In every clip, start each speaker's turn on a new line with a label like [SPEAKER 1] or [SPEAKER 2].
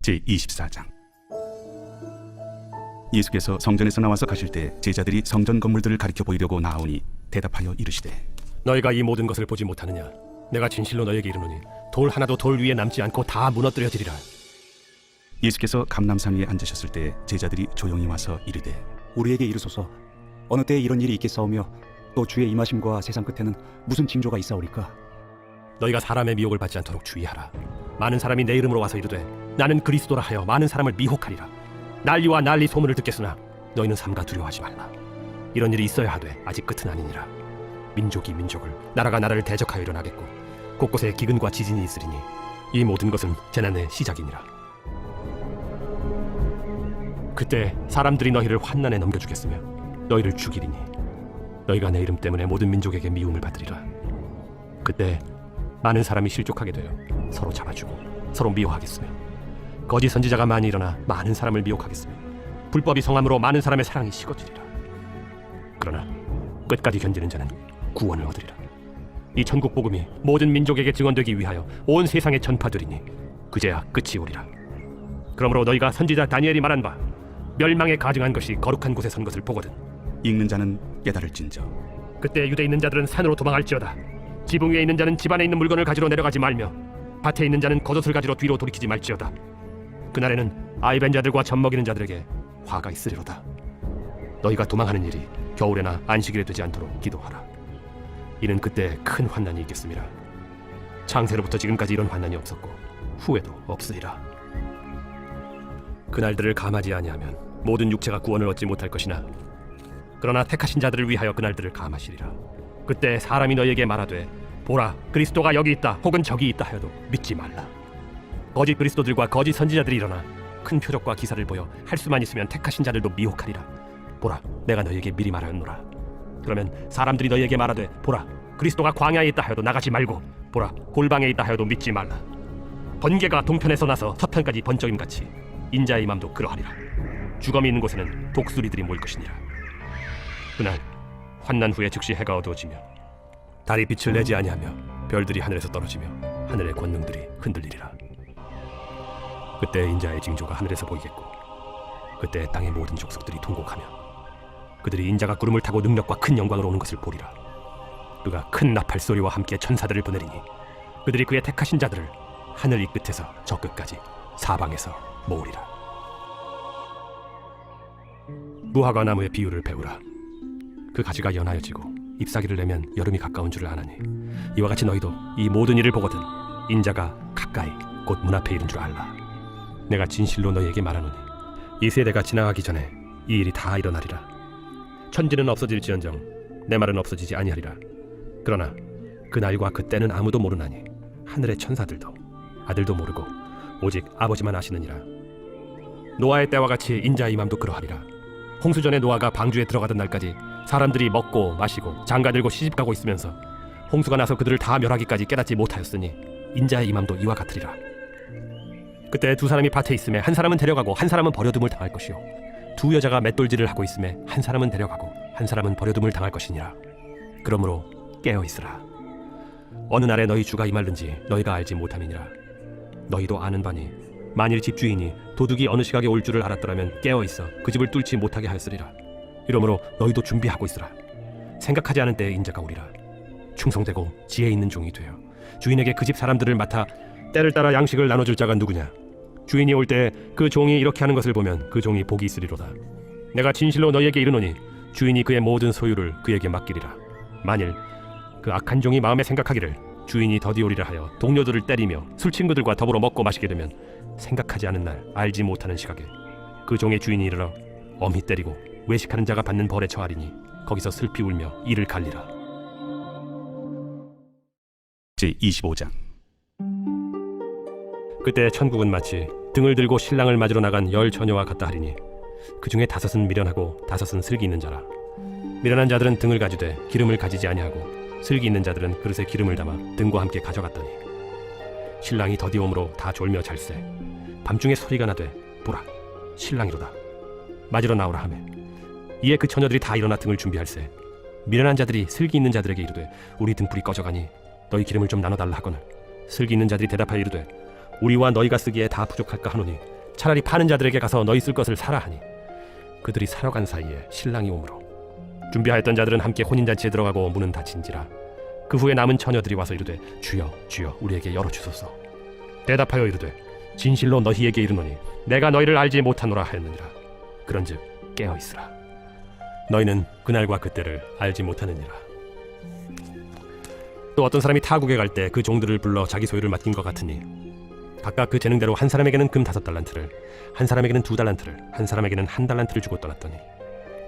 [SPEAKER 1] 제24장. 예수께서 성전에서 나와서 가실 때 제자들이 성전 건물들을 가리켜 보이려고 나아오니 대답하여 이르시되,
[SPEAKER 2] 너희가 이 모든 것을 보지 못하느냐? 내가 진실로 너희에게 이르노니 돌 하나도 돌 위에 남지 않고 다 무너뜨려지리라.
[SPEAKER 1] 예수께서 감람산 위에 앉으셨을 때 제자들이 조용히 와서 이르되,
[SPEAKER 3] 우리에게 이르소서, 어느 때에 이런 일이 있겠사오며 또 주의 임하심과 세상 끝에는 무슨 징조가 있사오리까?
[SPEAKER 2] 너희가 사람의 미혹을 받지 않도록 주의하라. 많은 사람이 내 이름으로 와서 이르되 나는 그리스도라 하여 많은 사람을 미혹하리라. 난리와 난리 소문을 듣겠으나 너희는 삼가 두려워하지 말라. 이런 일이 있어야 하되 아직 끝은 아니니라. 민족이 민족을, 나라가 나라를 대적하여 일어나겠고 곳곳에 기근과 지진이 있으리니 이 모든 것은 재난의 시작이니라. 그때 사람들이 너희를 환난에 넘겨주겠으며 너희를 죽이리니 너희가 내 이름 때문에 모든 민족에게 미움을 받으리라. 그때 많은 사람이 실족하게 되어 서로 잡아주고 서로 미워하겠으며 거짓 선지자가 많이 일어나 많은 사람을 미혹하겠으며 불법이 성함으로 많은 사람의 사랑이 식어지리라. 그러나 끝까지 견디는 자는 구원을 얻으리라. 이 천국 복음이 모든 민족에게 증언되기 위하여 온 세상에 전파되리니 그제야 끝이 오리라. 그러므로 너희가 선지자 다니엘이 말한 바 멸망에 가증한 것이 거룩한 곳에 선 것을 보거든
[SPEAKER 1] 읽는 자는 깨달을진저.
[SPEAKER 2] 그때 유대에 있는 자들은 산으로 도망할지어다. 지붕 위에 있는 자는 집 안에 있는 물건을 가지러 내려가지 말며 밭에 있는 자는 겉옷을 가지러 뒤로 돌이키지 말지어다. 그날에는 아이벤 자들과 젖먹이는 자들에게 화가 있으리로다. 너희가 도망하는 일이 겨울에나 안식일에 되지 않도록 기도하라. 이는 그때 큰 환난이 있겠습니다. 창세로부터 지금까지 이런 환난이 없었고 후에도 없으리라. 그날들을 감하지 아니하면 모든 육체가 구원을 얻지 못할 것이나 그러나 택하신 자들을 위하여 그날들을 감하시리라. 그때 사람이 너희에게 말하되 보라, 그리스도가 여기 있다 혹은 저기 있다 하여도 믿지 말라. 거짓 그리스도들과 거짓 선지자들이 일어나 큰 표적과 기사를 보여 할 수만 있으면 택하신 자들도 미혹하리라. 보라, 내가 너희에게 미리 말하였노라. 그러면 사람들이 너희에게 말하되 보라, 그리스도가 광야에 있다 하여도 나가지 말고 보라, 골방에 있다 하여도 믿지 말라. 번개가 동편에서 나서 서편까지 번쩍임같이 인자의 맘도 그러하리라. 주검이 있는 곳에는 독수리들이 모일 것이니라. 그날 환난 후에 즉시 해가 어두워지며 달이 빛을 내지 아니하며 별들이 하늘에서 떨어지며 하늘의 권능들이 흔들리리라. 그때 인자의 징조가 하늘에서 보이겠고 그때 땅의 모든 족속들이 통곡하며 그들이 인자가 구름을 타고 능력과 큰 영광으로 오는 것을 보리라. 그가 큰 나팔 소리와 함께 천사들을 보내리니 그들이 그의 택하신 자들을 하늘 이 끝에서 저 끝까지 사방에서 모으리라. 무화과 나무의 비유를 배우라. 그 가지가 연하여지고 잎사귀를 내면 여름이 가까운 줄을 아나니 이와 같이 너희도 이 모든 일을 보거든 인자가 가까이 곧 문 앞에 이른 줄 알라. 내가 진실로 너희에게 말하노니 이 세대가 지나가기 전에 이 일이 다 일어나리라. 천지는 없어질지언정 내 말은 없어지지 아니하리라. 그러나 그 날과 그 때는 아무도 모르나니 하늘의 천사들도 아들도 모르고 오직 아버지만 아시느니라. 노아의 때와 같이 인자의 맘도 그러하리라. 홍수 전에 노아가 방주에 들어가던 날까지 사람들이 먹고 마시고 장가들고 시집가고 있으면서 홍수가 나서 그들을 다 멸하기까지 깨닫지 못하였으니 인자의 임함도 이와 같으리라. 그때 두 사람이 밭에 있음에 한 사람은 데려가고 한 사람은 버려둠을 당할 것이요 두 여자가 맷돌질을 하고 있음에 한 사람은 데려가고 한 사람은 버려둠을 당할 것이니라. 그러므로 깨어 있으라. 어느 날에 너희 주가 임할는지 너희가 알지 못함이니라. 너희도 아는 바니 만일 집주인이 도둑이 어느 시각에 올 줄을 알았더라면 깨어 있어 그 집을 뚫지 못하게 하였으리라. 이러므로 너희도 준비하고 있으라. 생각하지 않은 때에 인자가 오리라. 충성되고 지혜 있는 종이 되어 주인에게 그 집 사람들을 맡아 때를 따라 양식을 나눠줄 자가 누구냐? 주인이 올 때 그 종이 이렇게 하는 것을 보면 그 종이 복이 있으리로다. 내가 진실로 너희에게 이르노니 주인이 그의 모든 소유를 그에게 맡기리라. 만일 그 악한 종이 마음에 생각하기를 주인이 더디 오리라 하여 동료들을 때리며 술 친구들과 더불어 먹고 마시게 되면 생각하지 않은 날 알지 못하는 시각에 그 종의 주인이 이르러 엄히 때리고 외식하는 자가 받는 벌에 처하리니 거기서 슬피 울며 이를 갈리라.
[SPEAKER 1] 제25장.
[SPEAKER 2] 그때 천국은 마치 등을 들고 신랑을 맞으러 나간 열 처녀와 같다 하리니 그 중에 5은 미련하고 5은 슬기 있는 자라. 미련한 자들은 등을 가지되 기름을 가지지 아니하고 슬기 있는 자들은 그릇에 기름을 담아 등과 함께 가져갔더니 신랑이 더디 오므로 다 졸며 잘세. 밤중에 소리가 나되 보라, 신랑이로다. 맞으러 나오라 하매 이에 그 처녀들이 다 일어나 등을 준비할세. 미련한 자들이 슬기 있는 자들에게 이르되 우리 등불이 꺼져가니 너희 기름을 좀 나눠달라 하거늘 슬기 있는 자들이 대답하여 이르되 우리와 너희가 쓰기에 다 부족할까 하노니 차라리 파는 자들에게 가서 너희 쓸 것을 사라 하니 그들이 사러 간 사이에 신랑이 오므로 준비하였던 자들은 함께 혼인잔치에 들어가고 문은 닫힌지라. 그 후에 남은 처녀들이 와서 이르되 주여 주여 우리에게 열어주소서. 대답하여 이르되 진실로 너희에게 이르노니 내가 너희를 알지 못하노라 하였느니라. 그런즉 깨어있으라. 너희는 그날과 그때를 알지 못하느니라. 또 어떤 사람이 타국에 갈 때 그 종들을 불러 자기 소유를 맡긴 것 같으니 각각 그 재능대로 한 사람에게는 금 5달란트를, 한 사람에게는 2달란트를, 한 사람에게는 1달란트를 주고 떠났더니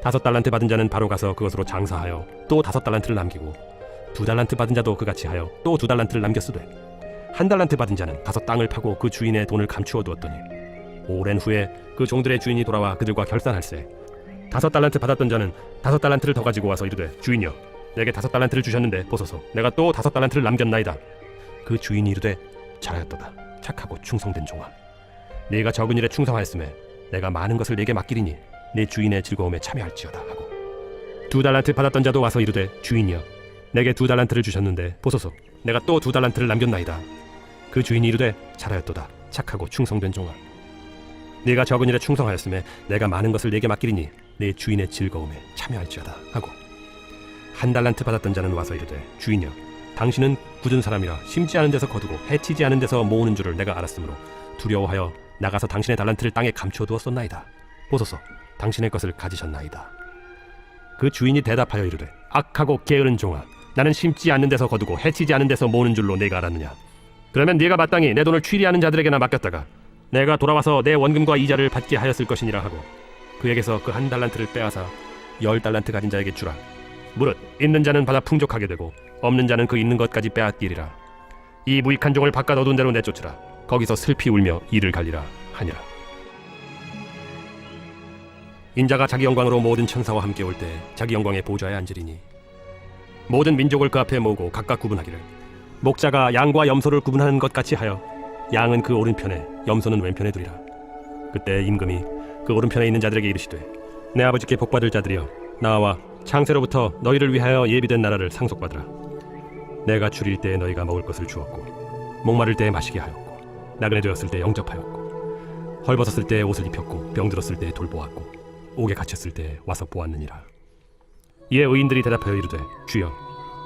[SPEAKER 2] 5달란트 받은 자는 바로 가서 그것으로 장사하여 또 5달란트를 남기고 2달란트 받은 자도 그같이 하여 또 2달란트를 남겼으되 1달란트 받은 자는 가서 땅을 파고 그 주인의 돈을 감추어 두었더니 오랜 후에 그 종들의 주인이 돌아와 그들과 결산할세 5달란트 받았던 자는 5달란트를 더 가지고 와서 이르되 주인이여 내게 5달란트를 주셨는데 보소서 내가 또 5달란트를 남겼나이다. 그 주인이 이르되 잘하였도다 착하고 충성된 종아 네가 적은 일에 충성하였음에 내가 많은 것을 네게 맡기리니 네 주인의 즐거움에 참여할지어다 하고 2달란트 받았던 자도 와서 이르되 주인이여 내게 2달란트를 주셨는데 보소서 내가 또 2달란트를 남겼나이다. 그 주인이 이르되 잘하였도다 착하고 충성된 종아 네가 적은 일에 충성하였음에 내가 많은 것을 네게 맡기리니 네 주인의 즐거움에 참여할지어다 하고 1달란트 받았던 자는 와서 이르되 주인이여 당신은 굳은 사람이라 심지 않은 데서 거두고 해치지 않은 데서 모으는 줄을 내가 알았으므로 두려워하여 나가서 당신의 달란트를 땅에 감추어 두었었나이다. 보소서 당신의 것을 가지셨나이다. 그 주인이 대답하여 이르되 악하고 게으른 종아 나는 심지 않는 데서 거두고 해치지 않은 데서 모으는 줄로 내가 알았느냐. 그러면 네가 마땅히 내 돈을 취리하는 자들에게나 맡겼다가 내가 돌아와서 내 원금과 이자를 받게 하였을 것이니라 하고 그에게서 그 1달란트를 빼앗아 10달란트 가진 자에게 주라. 무릇 있는 자는 받아 풍족하게 되고 없는 자는 그 있는 것까지 빼앗기리라. 이 무익한 종을 바깥 어두운 데로 내쫓으라. 거기서 슬피 울며 이를 갈리라 하니라. 인자가 자기 영광으로 모든 천사와 함께 올 때 자기 영광의 보좌에 앉으리니 모든 민족을 그 앞에 모으고 각각 구분하기를 목자가 양과 염소를 구분하는 것 같이 하여 양은 그 오른편에 염소는 왼편에 두리라. 그때 임금이 그 오른편에 있는 자들에게 이르시되 내 아버지께 복받을 자들이여 나와 창세로부터 너희를 위하여 예비된 나라를 상속받으라. 내가 줄일 때에 너희가 먹을 것을 주었고 목마를 때에 마시게 하였고 나그네 되었을 때에 영접하였고 헐벗었을 때에 옷을 입혔고 병들었을 때에 돌보았고 옥에 갇혔을 때에 와서 보았느니라. 이에 의인들이 대답하여 이르되 주여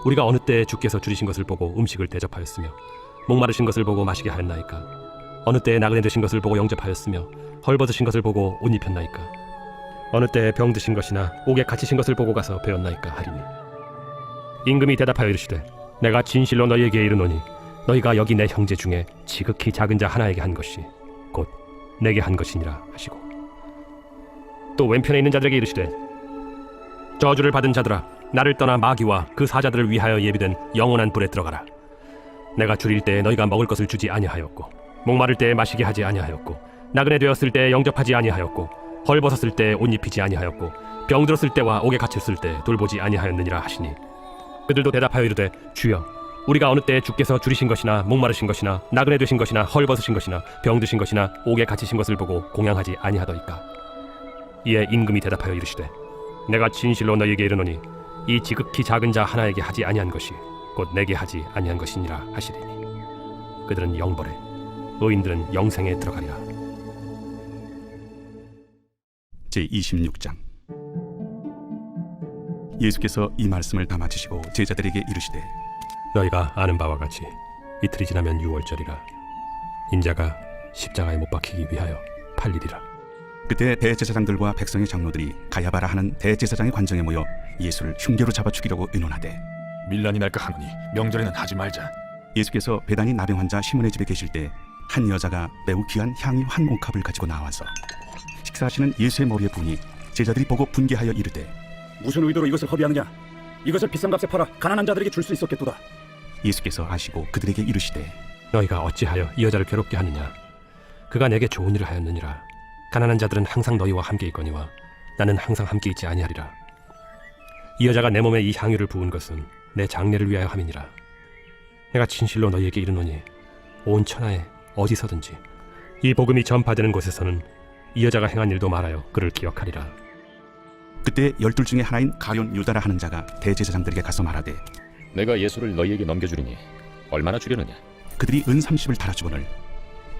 [SPEAKER 2] 우리가 어느 때에 주께서 줄이신 것을 보고 음식을 대접하였으며 목마르신 것을 보고 마시게 하였나이까. 어느 때에 나그네 되신 것을 보고 영접하였으며 헐벗으신 것을 보고 옷 입혔나이까. 어느 때에 병드신 것이나 옥에 갇히신 것을 보고 가서 배웠나이까 하리니 임금이 대답하여 이르시되 내가 진실로 너희에게 이르노니 너희가 여기 내 형제 중에 지극히 작은 자 하나에게 한 것이 곧 내게 한 것이니라 하시고 또 왼편에 있는 자들에게 이르시되 저주를 받은 자들아 나를 떠나 마귀와 그 사자들을 위하여 예비된 영원한 불에 들어가라. 내가 줄일 때에 너희가 먹을 것을 주지 아니하였고 목마를 때에 마시게 하지 아니하였고 나그네 되었을 때에 영접하지 아니하였고 헐벗었을 때에 옷 입히지 아니하였고 병들었을 때와 옥에 갇혔을 때 돌보지 아니하였느니라 하시니 그들도 대답하여 이르되 주여 우리가 어느 때에 주께서 줄이신 것이나 목마르신 것이나 나그네 되신 것이나 헐벗으신 것이나 병드신 것이나 옥에 갇히신 것을 보고 공양하지 아니하더이까. 이에 임금이 대답하여 이르시되 내가 진실로 너희에게 이르노니 이 지극히 작은 자 하나에게 하지 아니한 것이 곧 내게 하지 아니한 것이니라 하시리니 그들은 영벌에 의인들은 영생에 들어가리라.
[SPEAKER 1] 제26장. 예수께서 이 말씀을 다 마치시고 제자들에게 이르시되
[SPEAKER 2] 너희가 아는 바와 같이 이틀이 지나면 유월절이라 인자가 십자가에 못 박히기 위하여 팔리리라.
[SPEAKER 1] 그때 대제사장들과 백성의 장로들이 가야바라 하는 대제사장의 관정에 모여 예수를 흉계로 잡아 죽이려고 의논하되
[SPEAKER 4] 밀란이 날까 하노니 명절에는 하지 말자.
[SPEAKER 1] 예수께서 베다니 나병 환자 시몬의 집에 계실 때 한 여자가 매우 귀한 향유 한 옥합을 가지고 나와서 식사하시는 예수의 머리에 부으니 제자들이 보고 분개하여 이르되
[SPEAKER 3] 무슨 의도로 이것을 허비하느냐. 이것을 비싼 값에 팔아 가난한 자들에게 줄 수 있었겠도다.
[SPEAKER 1] 예수께서 아시고 그들에게 이르시되
[SPEAKER 2] 너희가 어찌하여 이 여자를 괴롭게 하느냐. 그가 내게 좋은 일을 하였느니라. 가난한 자들은 항상 너희와 함께 있거니와 나는 항상 함께 있지 아니하리라. 이 여자가 내 몸에 이 향유를 부은 것은 내 장례를 위하여 함이니라. 내가 진실로 너희에게 이르노니 온 천하에 어디서든지 이 복음이 전파되는 곳에서는 이 여자가 행한 일도 말하여 그를 기억하리라.
[SPEAKER 1] 그때 12 중에 하나인 가룟 유다라 하는 자가 대제사장들에게 가서 말하되
[SPEAKER 5] 내가 예수를 너희에게 넘겨주리니 얼마나 주려느냐.
[SPEAKER 1] 그들이 은 30을 달아주거늘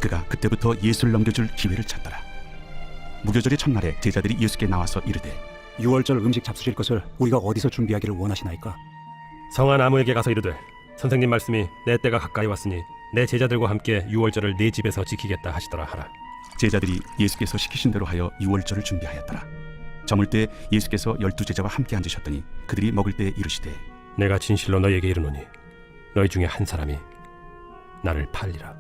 [SPEAKER 1] 그가 그때부터 예수를 넘겨줄 기회를 찾더라. 무교절의 첫날에 제자들이 예수께 나와서 이르되
[SPEAKER 3] 유월절 음식 잡수실 것을 우리가 어디서 준비하기를 원하시나이까?
[SPEAKER 2] 성한 아무에게 가서 이르되 선생님 말씀이 내 때가 가까이 왔으니 내 제자들과 함께 유월절을 내 집에서 지키겠다 하시더라 하라.
[SPEAKER 1] 제자들이 예수께서 시키신 대로 하여 유월절을 준비하였더라. 저물 때 예수께서 12제자와 함께 앉으셨더니 그들이 먹을 때 이르시되
[SPEAKER 2] 내가 진실로 너희에게 이르노니 너희 중에 한 사람이 나를 팔리라.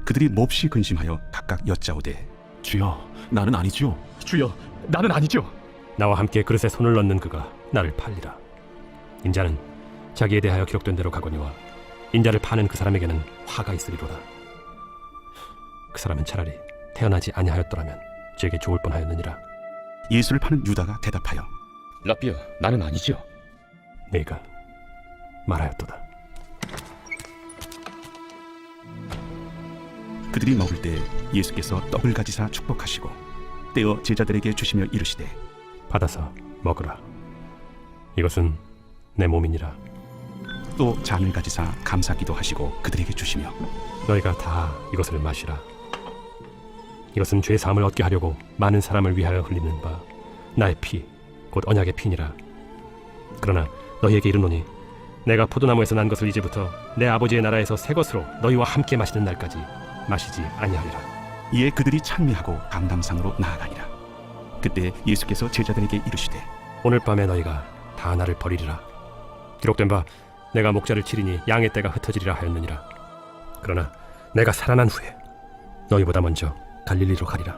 [SPEAKER 1] 그들이 몹시 근심하여 각각 여짜오되
[SPEAKER 4] 주여, 나는 아니죠. 주여, 나는 아니죠.
[SPEAKER 2] 나와 함께 그릇에 손을 넣는 그가 나를 팔리라. 인자는 자기에 대하여 기록된 대로 가거니와 인자를 파는 그 사람에게는 화가 있으리로다. 그 사람은 차라리 태어나지 아니하였더라면 제게 좋을 뻔하였느니라.
[SPEAKER 1] 예수를 파는 유다가 대답하여
[SPEAKER 5] 라비어, 나는 아니죠.
[SPEAKER 2] 네가 말하였도다.
[SPEAKER 1] 그들이 먹을 때 예수께서 떡을 가지사 축복하시고 떼어 제자들에게 주시며 이르시되
[SPEAKER 2] 받아서 먹으라. 이것은 내 몸이니라.
[SPEAKER 1] 또 잔을 가지사 감사기도 하시고 그들에게 주시며
[SPEAKER 2] 너희가 다 이것을 마시라. 이것은 죄 사함을 얻게 하려고 많은 사람을 위하여 흘리는 바 나의 피 곧 언약의 피니라. 그러나 너희에게 이르노니 내가 포도나무에서 난 것을 이제부터 내 아버지의 나라에서 새 것으로 너희와 함께 마시는 날까지 마시지 아니하리라.
[SPEAKER 1] 이에 그들이 찬미하고 감람산으로 나아가니라. 그때 예수께서 제자들에게 이르시되
[SPEAKER 2] 오늘 밤에 너희가 다 나를 버리리라. 기록된 바 내가 목자를 치리니 양의 떼가 흩어지리라 하였느니라. 그러나 내가 살아난 후에 너희보다 먼저 갈릴리로 가리라.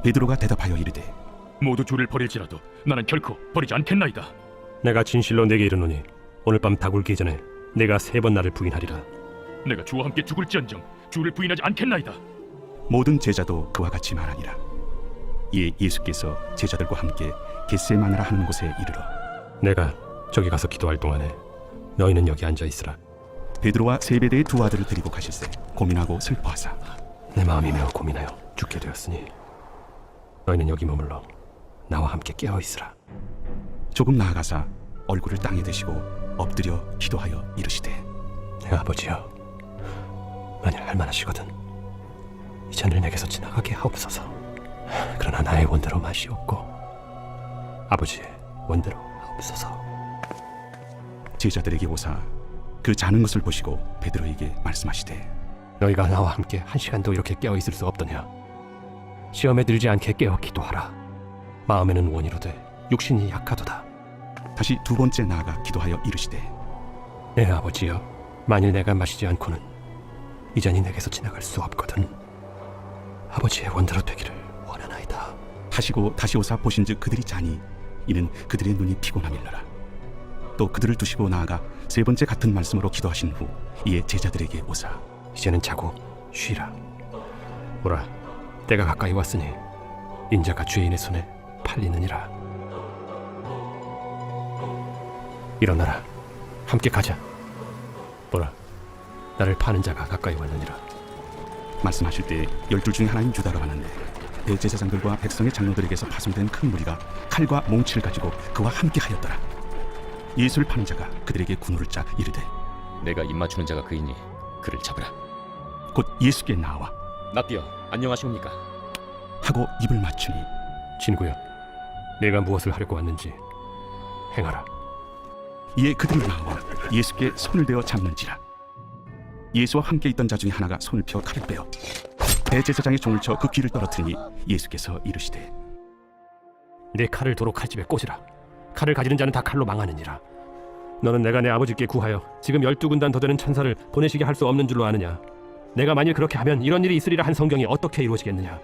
[SPEAKER 1] 베드로가 대답하여 이르되
[SPEAKER 4] 모두 주를 버릴지라도 나는 결코 버리지 않겠나이다.
[SPEAKER 2] 내가 진실로 네게 이르노니 오늘 밤 닭울기 전에 내가 3번 나를 부인하리라.
[SPEAKER 4] 내가 주와 함께 죽을지언정 주를 부인하지 않겠나이다.
[SPEAKER 1] 모든 제자도 그와 같이 말하니라. 이에 예수께서 제자들과 함께 겟세마네라 하는 곳에 이르러
[SPEAKER 2] 내가 저기 가서 기도할 동안에 너희는 여기 앉아 있으라.
[SPEAKER 1] 베드로와 세베대의 두 아들을 데리고 가실새 고민하고 슬퍼하사
[SPEAKER 2] 내 마음이 매우 고민하여 죽게 되었으니 너희는 여기 머물러 나와 함께 깨어 있으라.
[SPEAKER 1] 조금 나아가사 얼굴을 땅에 대시고 엎드려 기도하여 이르시되
[SPEAKER 2] 내 아버지여, 만일 할만하시거든 이 잔을 내게서 지나가게 하옵소서. 그러나 나의 원대로 마시옵고 아버지의 원대로 하옵소서.
[SPEAKER 1] 제자들에게 오사 그 자는 것을 보시고 베드로에게 말씀하시되
[SPEAKER 2] 너희가 나와 함께 1시간도 이렇게 깨어 있을 수 없더냐. 시험에 들지 않게 깨어 기도하라. 마음에는 원이로되 육신이 약하도다.
[SPEAKER 1] 다시 두 번째 나아가 기도하여 이르시되
[SPEAKER 2] 내 아버지여, 만일 내가 마시지 않고는 이 잔이 내게서 지나갈 수 없거든. 아버지의 원대로 되기를 원하나이다.
[SPEAKER 1] 하시고 다시 오사 보신즉 그들이 자니 이는 그들의 눈이 피곤함일러라. 또 그들을 두시고 나아가 세 번째 같은 말씀으로 기도하신 후 이에 제자들에게 오사
[SPEAKER 2] 이제는 자고 쉬라. 보라, 때가 가까이 왔으니 인자가 죄인의 손에 팔리느니라. 일어나라, 함께 가자. 보라, 나를 파는 자가 가까이 왔느니라.
[SPEAKER 1] 말씀하실 때 12 중에 하나인 유다가 왔는데 대제사장들과 백성의 장로들에게서 파송된 큰 무리가 칼과 몽치를 가지고 그와 함께 하였더라. 예수를 파는 자가 그들에게 군호를 짜 이르되
[SPEAKER 5] 내가 입맞추는 자가 그이니 그를 잡으라.
[SPEAKER 1] 곧 예수께 나와
[SPEAKER 5] 라비어, 안녕하시옵니까?
[SPEAKER 1] 하고 입을 맞추니
[SPEAKER 2] 친구여, 내가 무엇을 하려고 왔는지 행하라.
[SPEAKER 1] 이에 그들이 나와 예수께 손을 대어 잡는지라. 예수와 함께 있던 자 중에 하나가 손을 펴 칼을 빼어 대제사장의 종을 쳐 그 귀를 떨어뜨리니 예수께서 이르시되
[SPEAKER 2] 내 칼을 도로 칼집에 꽂으라. 칼을 가지는 자는 다 칼로 망하느니라. 너는 내가 내 아버지께 구하여 지금 12군단 더 되는 천사를 보내시게 할 수 없는 줄로 아느냐. 내가 만일 그렇게 하면 이런 일이 있으리라 한 성경이 어떻게 이루어지겠느냐.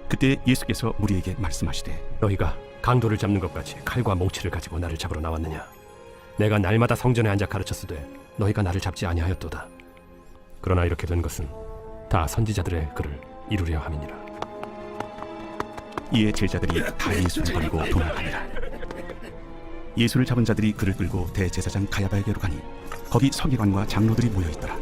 [SPEAKER 1] 그때 예수께서 무리에게 말씀하시되
[SPEAKER 2] 너희가 강도를 잡는 것 같이 칼과 몽치를 가지고 나를 잡으러 나왔느냐. 내가 날마다 성전에 앉아 가르쳤으되 너희가 나를 잡지 아니하였도다. 그러나 이렇게 된 것은 다 선지자들의 글을 이루려 함이니라.
[SPEAKER 1] 이에 제자들이 다 예수를 버리고 도망하니라. 예수를 잡은 자들이 그를 끌고 대제사장 가야바에게로 가니 거기 서기관과 장로들이 모여있더라.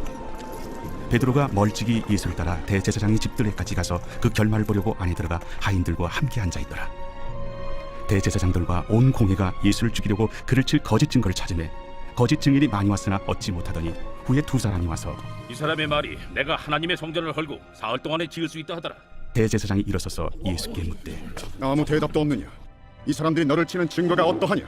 [SPEAKER 1] 베드로가 멀찍이 예수를 따라 대제사장의 집들에까지 가서 그 결말을 보려고 안에 들어가 하인들과 함께 앉아있더라. 대제사장들과 온 공회가 예수를 죽이려고 그를 칠 거짓 증거를 찾으매 거짓 증인이 많이 왔으나 얻지 못하더니 후에 두 사람이 와서
[SPEAKER 4] 이 사람의 말이 내가 하나님의 성전을 헐고 사흘 동안에 지을 수 있다 하더라.
[SPEAKER 1] 대제사장이 일어서서 예수께 묻되
[SPEAKER 6] 아무 대답도 없느냐? 이 사람들이 너를 치는 증거가 어떠하냐?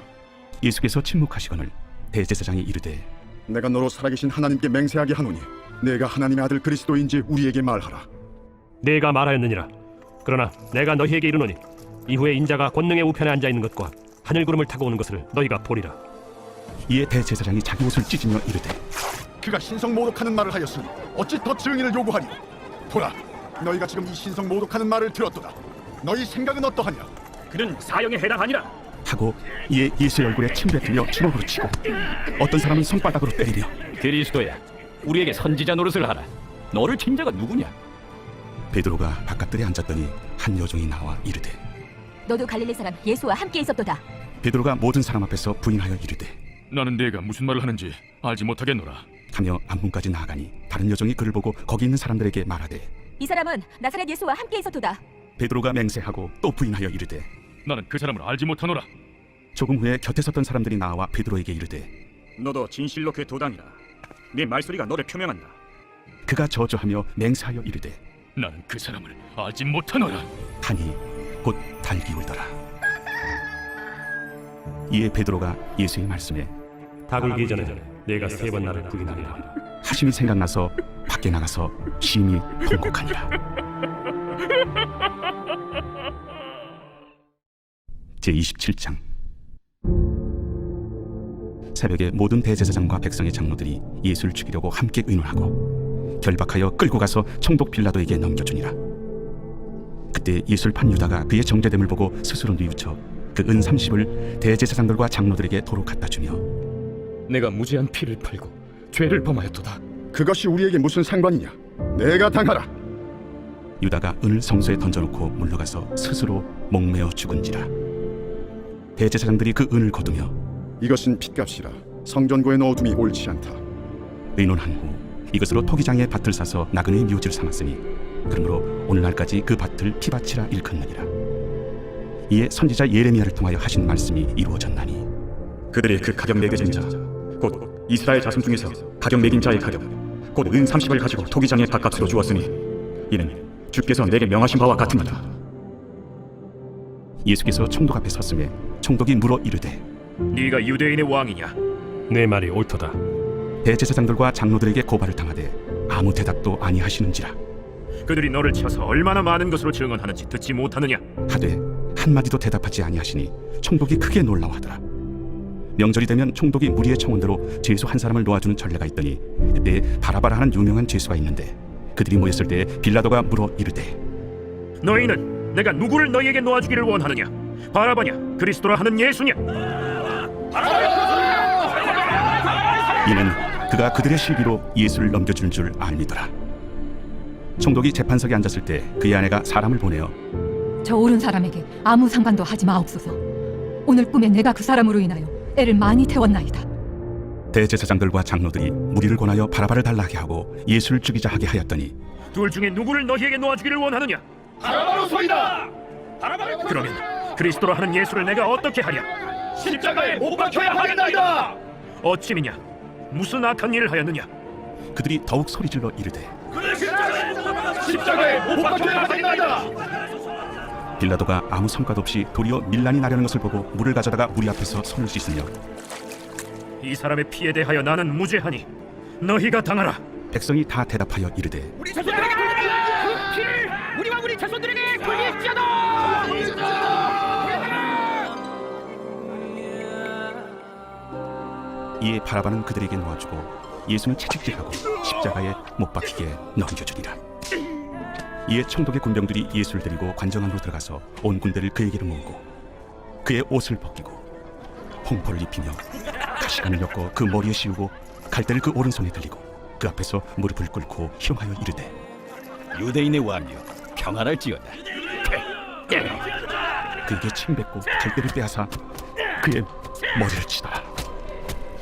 [SPEAKER 1] 예수께서 침묵하시거늘 대제사장이 이르되
[SPEAKER 6] 내가 너로 살아계신 하나님께 맹세하게 하노니 내가 하나님의 아들 그리스도인지 우리에게 말하라.
[SPEAKER 2] 내가 말하였느니라. 그러나 내가 너희에게 이르노니 이후에 인자가 권능의 우편에 앉아 있는 것과 하늘 구름을 타고 오는 것을 너희가 보리라.
[SPEAKER 1] 이에 대제사장이 자기 옷을 찢으며 이르되
[SPEAKER 6] 그가 신성 모독하는 말을 하였으니 어찌 더 증인을 요구하니? 보라, 너희가 지금 이 신성 모독하는 말을 들었도다. 너희 생각은 어떠하냐?
[SPEAKER 4] 그는 사형에 해당하니라.
[SPEAKER 1] 하고 이에 예수의 얼굴에 침 뱉으며 주먹으로 치고 어떤 사람은 손바닥으로 때리며
[SPEAKER 7] 그리스도야, 우리에게 선지자 노릇을 하라. 너를 친 자가 누구냐?
[SPEAKER 1] 베드로가 바깥들에 앉았더니 한 여종이 나와 이르되
[SPEAKER 8] 너도 갈릴리 사람 예수와 함께 있었도다.
[SPEAKER 1] 베드로가 모든 사람 앞에서 부인하여 이르되
[SPEAKER 4] 나는 내가 무슨 말을 하는지 알지 못하겠노라.
[SPEAKER 1] 하며 앞문까지 나아가니 다른 여종이 그를 보고 거기 있는 사람들에게 말하되
[SPEAKER 8] 이 사람은 나사렛 예수와 함께 있었도다.
[SPEAKER 1] 베드로가 맹세하고 또 부인하여 이르되
[SPEAKER 4] 나는 그 사람을 알지 못하노라.
[SPEAKER 1] 조금 후에 곁에 섰던 사람들이 나와 베드로에게 이르되
[SPEAKER 3] 너도 진실로 그 도당이라. 네 말소리가 너를 표명한다.
[SPEAKER 1] 그가 저주하며 맹세하여 이르되
[SPEAKER 4] 나는 그 사람을 알지 못하노라.
[SPEAKER 1] 하니 곧 달기 울더라. 이에 베드로가 예수의 말씀에
[SPEAKER 2] 닭 울기 전에 내가 세 번 나를 부인하리라.
[SPEAKER 1] 하심이 생각나서 밖에 나가서 심히 통곡하니라. 제27장. 새벽에 모든 대제사장과 백성의 장로들이 예수를 죽이려고 함께 의논하고 결박하여 끌고 가서 총독 빌라도에게 넘겨주니라. 그때 예수를 판 유다가 그의 정죄됨을 보고 스스로 뉘우쳐 그 은 30을 대제사장들과 장로들에게 도로 갖다 주며
[SPEAKER 5] 내가 무죄한 피를 팔고 죄를 범하였도다.
[SPEAKER 6] 그것이 우리에게 무슨 상관이냐? 내가 당하라.
[SPEAKER 1] 유다가 은을 성소에 던져놓고 물러가서 스스로 목매어 죽은지라. 대제사장들이 그 은을 거두며
[SPEAKER 6] 이것은 핏값이라. 성전고에 넣어둠이 옳지 않다.
[SPEAKER 1] 의논한 후 이것으로 토기장에 밭을 사서 나그네의 묘지를 삼았으니 그러므로 오늘날까지 그 밭을 피밭이라 일컫느니라. 이에 선지자 예레미야를 통하여 하신 말씀이 이루어졌나니
[SPEAKER 3] 그들이 그 가격 매겨진 자, 곧 이스라엘 자손 중에서 가격 매긴 자의 가격, 곧 은 30을 가지고 토기장의 밭값으로 주었으니 이는 주께서 내게 명하신 바와 같습니다.
[SPEAKER 1] 예수께서 총독 앞에 섰음에 총독이 물어 이르되
[SPEAKER 4] 네가 유대인의 왕이냐?
[SPEAKER 2] 내 말이 옳도다.
[SPEAKER 1] 대제사장들과 장로들에게 고발을 당하되 아무 대답도 아니하시는지라.
[SPEAKER 4] 그들이 너를 쳐서 얼마나 많은 것으로 증언하는지 듣지 못하느냐?
[SPEAKER 1] 하되 한마디도 대답하지 아니하시니 총독이 크게 놀라워하더라. 명절이 되면 총독이 무리의 청원대로 죄수 한 사람을 놓아주는 전례가 있더니 그때 바라바라 하는 유명한 죄수가 있는데 그들이 모였을 때 빌라도가 물어 이르되
[SPEAKER 4] 너희는 내가 누구를 너희에게 놓아주기를 원하느냐? 바라바냐? 그리스도라 하는 예수냐?
[SPEAKER 1] 이는 그가 그들의 시비로 예수를 넘겨주는 줄 알미더라. 총독이 재판석에 앉았을 때 그의 아내가 사람을 보내어
[SPEAKER 9] 저 옳은 사람에게 아무 상관도 하지 마옵소서. 오늘 꿈에 내가 그 사람으로 인하여 애를 많이 태웠나이다.
[SPEAKER 1] 대제사장들과 장로들이 무리를 권하여 바라바를 달라하게 하고 예수를 죽이자 하게 하였더니
[SPEAKER 4] 둘 중에 누구를 너희에게 놓아주기를 원하느냐? 바라바로 소이다! 그러면 그리스도라 하는 예수를 내가 어떻게 하랴? 십자가에 못 박혀야 하겠나이다! 어찌미냐? 무슨 악한 일을 하였느냐?
[SPEAKER 1] 그들이 더욱 소리질러 이르되
[SPEAKER 4] 십자가에 못 박혀야 하겠나이다!
[SPEAKER 1] 빌라도가 아무 성과도 없이 도리어 밀란이 나려는 것을 보고 물을 가져다가 무리 앞에서 손을 씻으며
[SPEAKER 4] 이 사람의 피에 대하여 나는 무죄하니 너희가 당하라.
[SPEAKER 1] 백성이 다 대답하여 이르되
[SPEAKER 7] 우리 자손들에게 그 피를 우리와 우리 자손들에게 돌릴지어다.
[SPEAKER 1] 이에 바라바는 그들에게 놓아주고 예수는 채찍질하고 십자가에 못 박히게 넘겨주니라. 이에 총독의 군병들이 예수를 데리고 관정 안으로 들어가서 온 군대를 그에게로 모으고 그의 옷을 벗기고 홍포를 입히며 가시관을 엮어 그 머리에 씌우고 갈대를 그 오른손에 들리고 그 앞에서 무릎을 꿇고 희롱하여 이르되
[SPEAKER 7] 유대인의 왕이여, 평안할지어다.
[SPEAKER 1] 그에게 침 뱉고 갈대를 빼앗아 그의 머리를 치더라.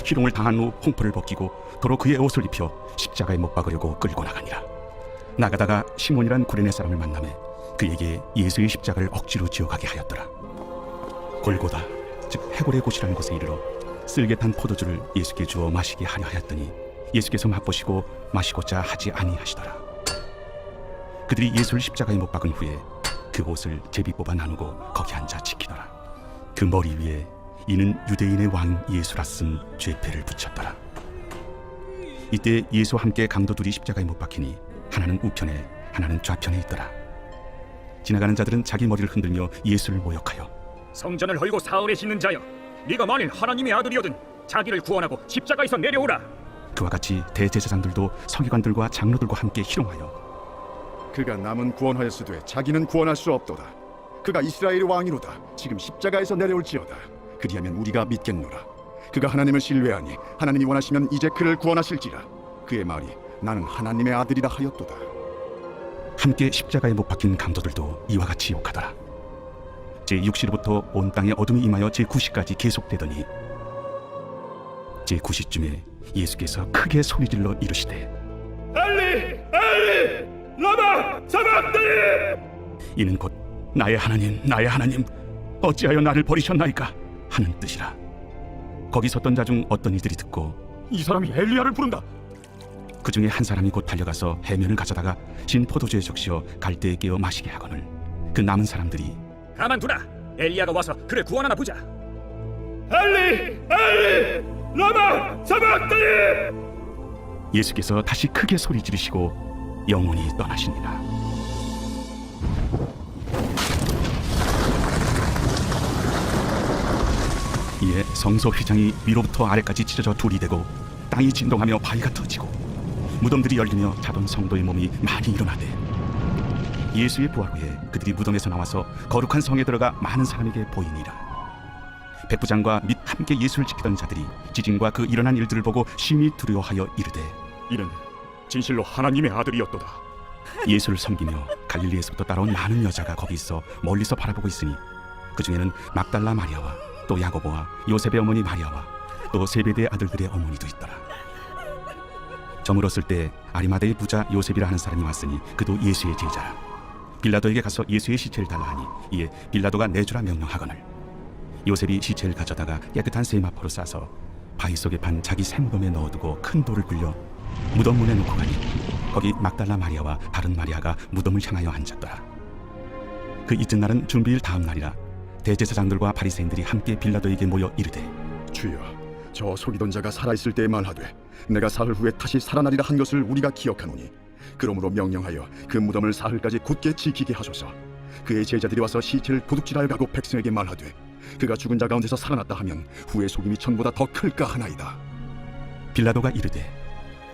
[SPEAKER 1] 희롱을 당한 후 홍포를 벗기고 도로 그의 옷을 입혀 십자가에 못 박으려고 끌고 나가니라. 나가다가 시몬이란 구레네 사람을 만나매 그에게 예수의 십자가를 억지로 지어가게 하였더라. 골고다 즉 해골의 곳이라는 곳에 이르러 쓸개탄 포도주를 예수께 주어 마시게 하려 하였더니 예수께서 맛보시고 마시고자 하지 아니하시더라. 그들이 예수를 십자가에 못 박은 후에 그 옷을 제비 뽑아 나누고 거기 앉아 지키더라. 그 머리 위에 이는 유대인의 왕 예수라 쓴 죄패를 붙였더라. 이때 예수와 함께 강도 둘이 십자가에 못 박히니 하나는 우편에 하나는 좌편에 있더라. 지나가는 자들은 자기 머리를 흔들며 예수를 모욕하여
[SPEAKER 3] 성전을 헐고 사흘에 짓는 자여, 네가 만일 하나님의 아들이거든 자기를 구원하고 십자가에서 내려오라.
[SPEAKER 1] 그와 같이 대제사장들도 서기관들과 장로들과 함께 희롱하여
[SPEAKER 6] 그가 남은 구원하였으되 자기는 구원할 수 없도다. 그가 이스라엘의 왕이로다. 지금 십자가에서 내려올지어다. 그리하면 우리가 믿겠노라. 그가 하나님을 신뢰하니 하나님이 원하시면 이제 그를 구원하실지라. 그의 말이 나는 하나님의 아들이라 하였도다.
[SPEAKER 1] 함께 십자가에 못 박힌 강도들도 이와 같이 욕하더라. 제6시로부터 온 땅에 어둠이 임하여 제9시까지 계속되더니 제9시쯤에 예수께서 크게 소리질러 이르시되
[SPEAKER 4] 엘리 엘리 라마 사박다니.
[SPEAKER 1] 이는 곧 나의 하나님 어찌하여 나를 버리셨나이까 하는 뜻이라. 거기 섰던 자 중 어떤 이들이 듣고
[SPEAKER 3] 이 사람이 엘리야를 부른다.
[SPEAKER 1] 그 중에 한 사람이 곧 달려가서 해면을 가져다가 진 포도주에 적시어 갈대에 깨어 마시게 하거늘 그 남은 사람들이
[SPEAKER 3] 가만두라. 엘리야가 와서 그를 구원하나 보자.
[SPEAKER 4] 엘리 라마 사박다니.
[SPEAKER 1] 예수께서 다시 크게 소리 지르시고 영원히 떠나시니라. 이에 성소 휘장이 위로부터 아래까지 찢어져 둘이 되고 땅이 진동하며 바위가 터지고 무덤들이 열리며 자던 성도의 몸이 많이 일어나되 예수의 부활 후에 그들이 무덤에서 나와서 거룩한 성에 들어가 많은 사람에게 보이니라. 백부장과 및 함께 예수를 지키던 자들이 지진과 그 일어난 일들을 보고 심히 두려워하여 이르되
[SPEAKER 3] 이는 진실로 하나님의 아들이었도다.
[SPEAKER 1] 예수를 섬기며 갈릴리에서부터 따라온 많은 여자가 거기 있어 멀리서 바라보고 있으니 그 중에는 막달라 마리아와 또 야고보와 요셉의 어머니 마리아와 또 세베대의 아들들의 어머니도 있더라. 저물었을 때 아리마대의 부자 요셉이라 하는 사람이 왔으니 그도 예수의 제자라. 빌라도에게 가서 예수의 시체를 달라 하니 이에 빌라도가 내주라 명령하거늘 요셉이 시체를 가져다가 깨끗한 세마포로 싸서 바위 속에 판 자기 새무덤에 넣어두고 큰 돌을 굴려 무덤 문에 놓고 가니 거기 막달라 마리아와 다른 마리아가 무덤을 향하여 앉았더라. 그 이튿날은 준비일 다음 날이라 대제사장들과 바리새인들이 함께 빌라도에게 모여 이르되
[SPEAKER 6] 주여, 저 속이던 자가 살아있을 때에 말하되 내가 사흘 후에 다시 살아나리라 한 것을 우리가 기억하노니 그러므로 명령하여 그 무덤을 사흘까지 굳게 지키게 하소서. 그의 제자들이 와서 시체를 도둑질하여 가고 백성에게 말하되 그가 죽은 자 가운데서 살아났다 하면 후의 속임이 전보다 더 클까 하나이다.
[SPEAKER 1] 빌라도가 이르되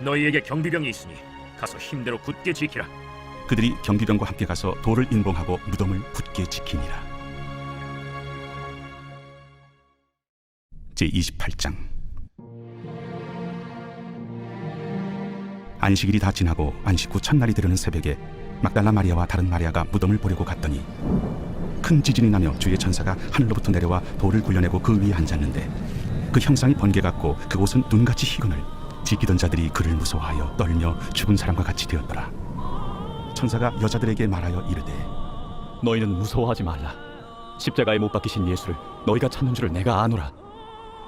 [SPEAKER 4] 너희에게 경비병이 있으니 가서 힘대로 굳게 지키라.
[SPEAKER 1] 그들이 경비병과 함께 가서 돌을 인봉하고 무덤을 굳게 지키니라. 제28장 안식일이 다 지나고 안식 후 첫날이 되려는 새벽에 막달라 마리아와 다른 마리아가 무덤을 보려고 갔더니 큰 지진이 나며 주의 천사가 하늘로부터 내려와 돌을 굴려내고 그 위에 앉았는데 그 형상이 번개 같고 그곳은 눈같이 희거늘 지키던 자들이 그를 무서워하여 떨며 죽은 사람과 같이 되었더라. 천사가 여자들에게 말하여 이르되
[SPEAKER 5] 너희는 무서워하지 말라. 십자가에 못 박히신 예수를 너희가 찾는 줄을 내가 아노라.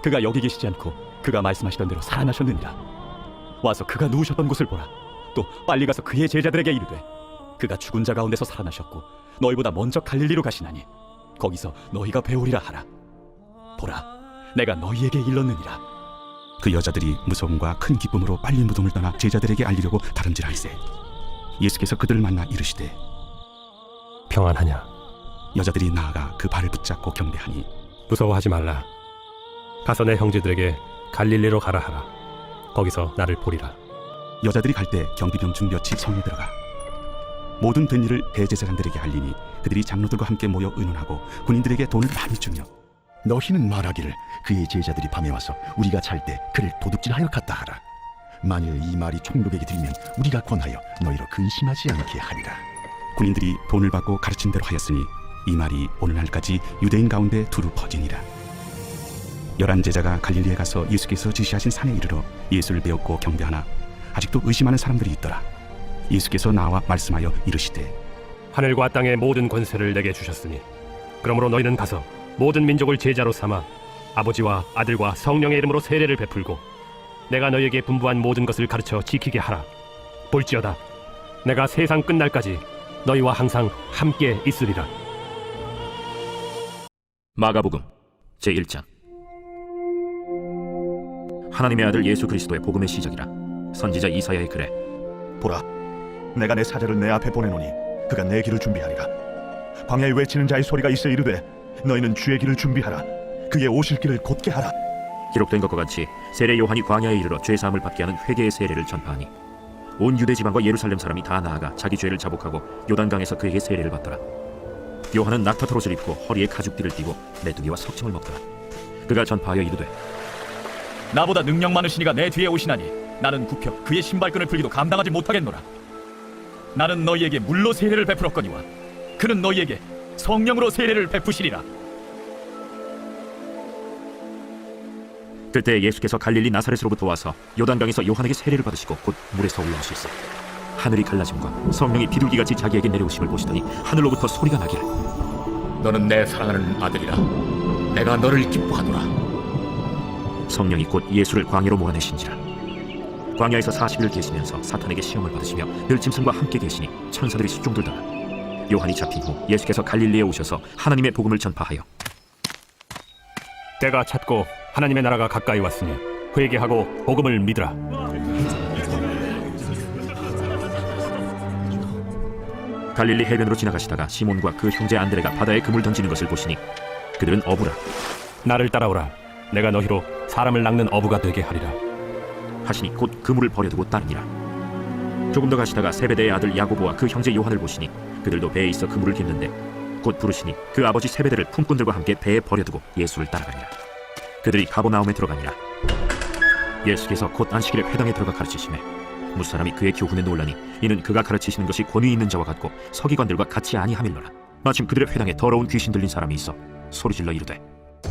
[SPEAKER 5] 그가 여기 계시지 않고 그가 말씀하시던 대로 살아나셨느니라. 와서 그가 누우셨던 곳을 보라. 또 빨리 가서 그의 제자들에게 이르되 그가 죽은 자 가운데서 살아나셨고 너희보다 먼저 갈릴리로 가시나니 거기서 너희가 배우리라 하라. 보라, 내가 너희에게 일렀느니라.
[SPEAKER 1] 그 여자들이 무서움과 큰 기쁨으로 빨리 무덤을 떠나 제자들에게 알리려고 다름질할세 예수께서 그들을 만나 이르시되
[SPEAKER 2] 평안하냐?
[SPEAKER 1] 여자들이 나아가 그 발을 붙잡고 경배하니
[SPEAKER 2] 무서워하지 말라. 가서 내 형제들에게 갈릴리로 가라 하라. 거기서 나를 보리라.
[SPEAKER 1] 여자들이 갈 때 경비병 중 몇이 성에 들어가 모든 된 일을 대제사장들에게 알리니 그들이 장로들과 함께 모여 의논하고 군인들에게 돈을 많이 주며
[SPEAKER 6] 너희는 말하기를 그의 제자들이 밤에 와서 우리가 잘 때 그를 도둑질하여 갔다 하라. 만일 이 말이 총독에게 들리면 우리가 권하여 너희로 근심하지 않게 하리라.
[SPEAKER 1] 군인들이 돈을 받고 가르친 대로 하였으니 이 말이 오늘날까지 유대인 가운데 두루 퍼지니라. 11 제자가 갈릴리에 가서 예수께서 지시하신 산에 이르러 예수를 배웠고 경배하나 아직도 의심하는 사람들이 있더라. 예수께서 나와 말씀하여 이르시되
[SPEAKER 2] 하늘과 땅의 모든 권세를 내게 주셨으니 그러므로 너희는 가서 모든 민족을 제자로 삼아 아버지와 아들과 성령의 이름으로 세례를 베풀고 내가 너희에게 분부한 모든 것을 가르쳐 지키게 하라. 볼지어다 내가 세상 끝날까지 너희와 항상 함께 있으리라.
[SPEAKER 4] 마가복음 제1장. 하나님의 아들 예수 그리스도의 복음의 시작이라. 선지자 이사야의 글에
[SPEAKER 10] 보라, 내가 내 사자를 내 앞에 보내노니 그가 내 길을 준비하리라. 광야에 외치는 자의 소리가 있어 이르되 너희는 주의 길을 준비하라. 그의 오실 길을 곧게 하라.
[SPEAKER 4] 기록된 것과 같이 세례 요한이 광야에 이르러 죄 사함을 받게 하는 회개의 세례를 전파하니 온 유대 지방과 예루살렘 사람이 다 나아가 자기 죄를 자복하고 요단강에서 그에게 세례를 받더라. 요한은 낙타털 옷을 입고 허리에 가죽띠를 띠고 메뚜기와 석청을 먹더라. 그가 전파하여 이르되
[SPEAKER 5] 나보다 능력 많으신 이가 내 뒤에 오시나니 나는 굽혀 그의 신발끈을 풀기도 감당하지 못하겠노라. 나는 너희에게 물로 세례를 베풀었거니와 그는 너희에게 성령으로 세례를 베푸시리라.
[SPEAKER 4] 그때 예수께서 갈릴리 나사렛으로부터 와서 요단강에서 요한에게 세례를 받으시고 곧 물에서 올라오실세. 하늘이 갈라짐과 성령이 비둘기같이 자기에게 내려오심을 보시더니 하늘로부터 소리가 나기를
[SPEAKER 11] 너는 내 사랑하는 아들이라. 내가 너를 기뻐하노라.
[SPEAKER 4] 성령이 곧 예수를 광야로 몰아내신지라. 광야에서 40일 계시면서 사탄에게 시험을 받으시며 늘 짐승과 함께 계시니 천사들이 수종들더라. 요한이 잡힌 후 예수께서 갈릴리에 오셔서 하나님의 복음을 전파하여
[SPEAKER 2] 때가 찼고 하나님의 나라가 가까이 왔으니 회개하고 복음을 믿으라.
[SPEAKER 4] 갈릴리 해변으로 지나가시다가 시몬과 그 형제 안드레가 바다에 그물 던지는 것을 보시니 그들은 어부라.
[SPEAKER 2] 나를 따라오라. 내가 너희로 사람을 낚는 어부가 되게 하리라.
[SPEAKER 4] 하시니 곧 그물을 버려두고 따르니라. 조금 더 가시다가 세베대의 아들 야고보와 그 형제 요한을 보시니 그들도 배에 있어 그물을 깁는데 곧 부르시니 그 아버지 세베대를 품꾼들과 함께 배에 버려두고 예수를 따라가니라. 그들이 가버나움에 들어가니라. 예수께서 곧 안식일에 회당에 들어가 가르치시매 무사람이 그의 교훈에 놀라니 이는 그가 가르치시는 것이 권위 있는 자와 같고 서기관들과 같이 아니하밀러라. 마침 그들의 회당에 더러운 귀신 들린 사람이 있어 소리질러 이르되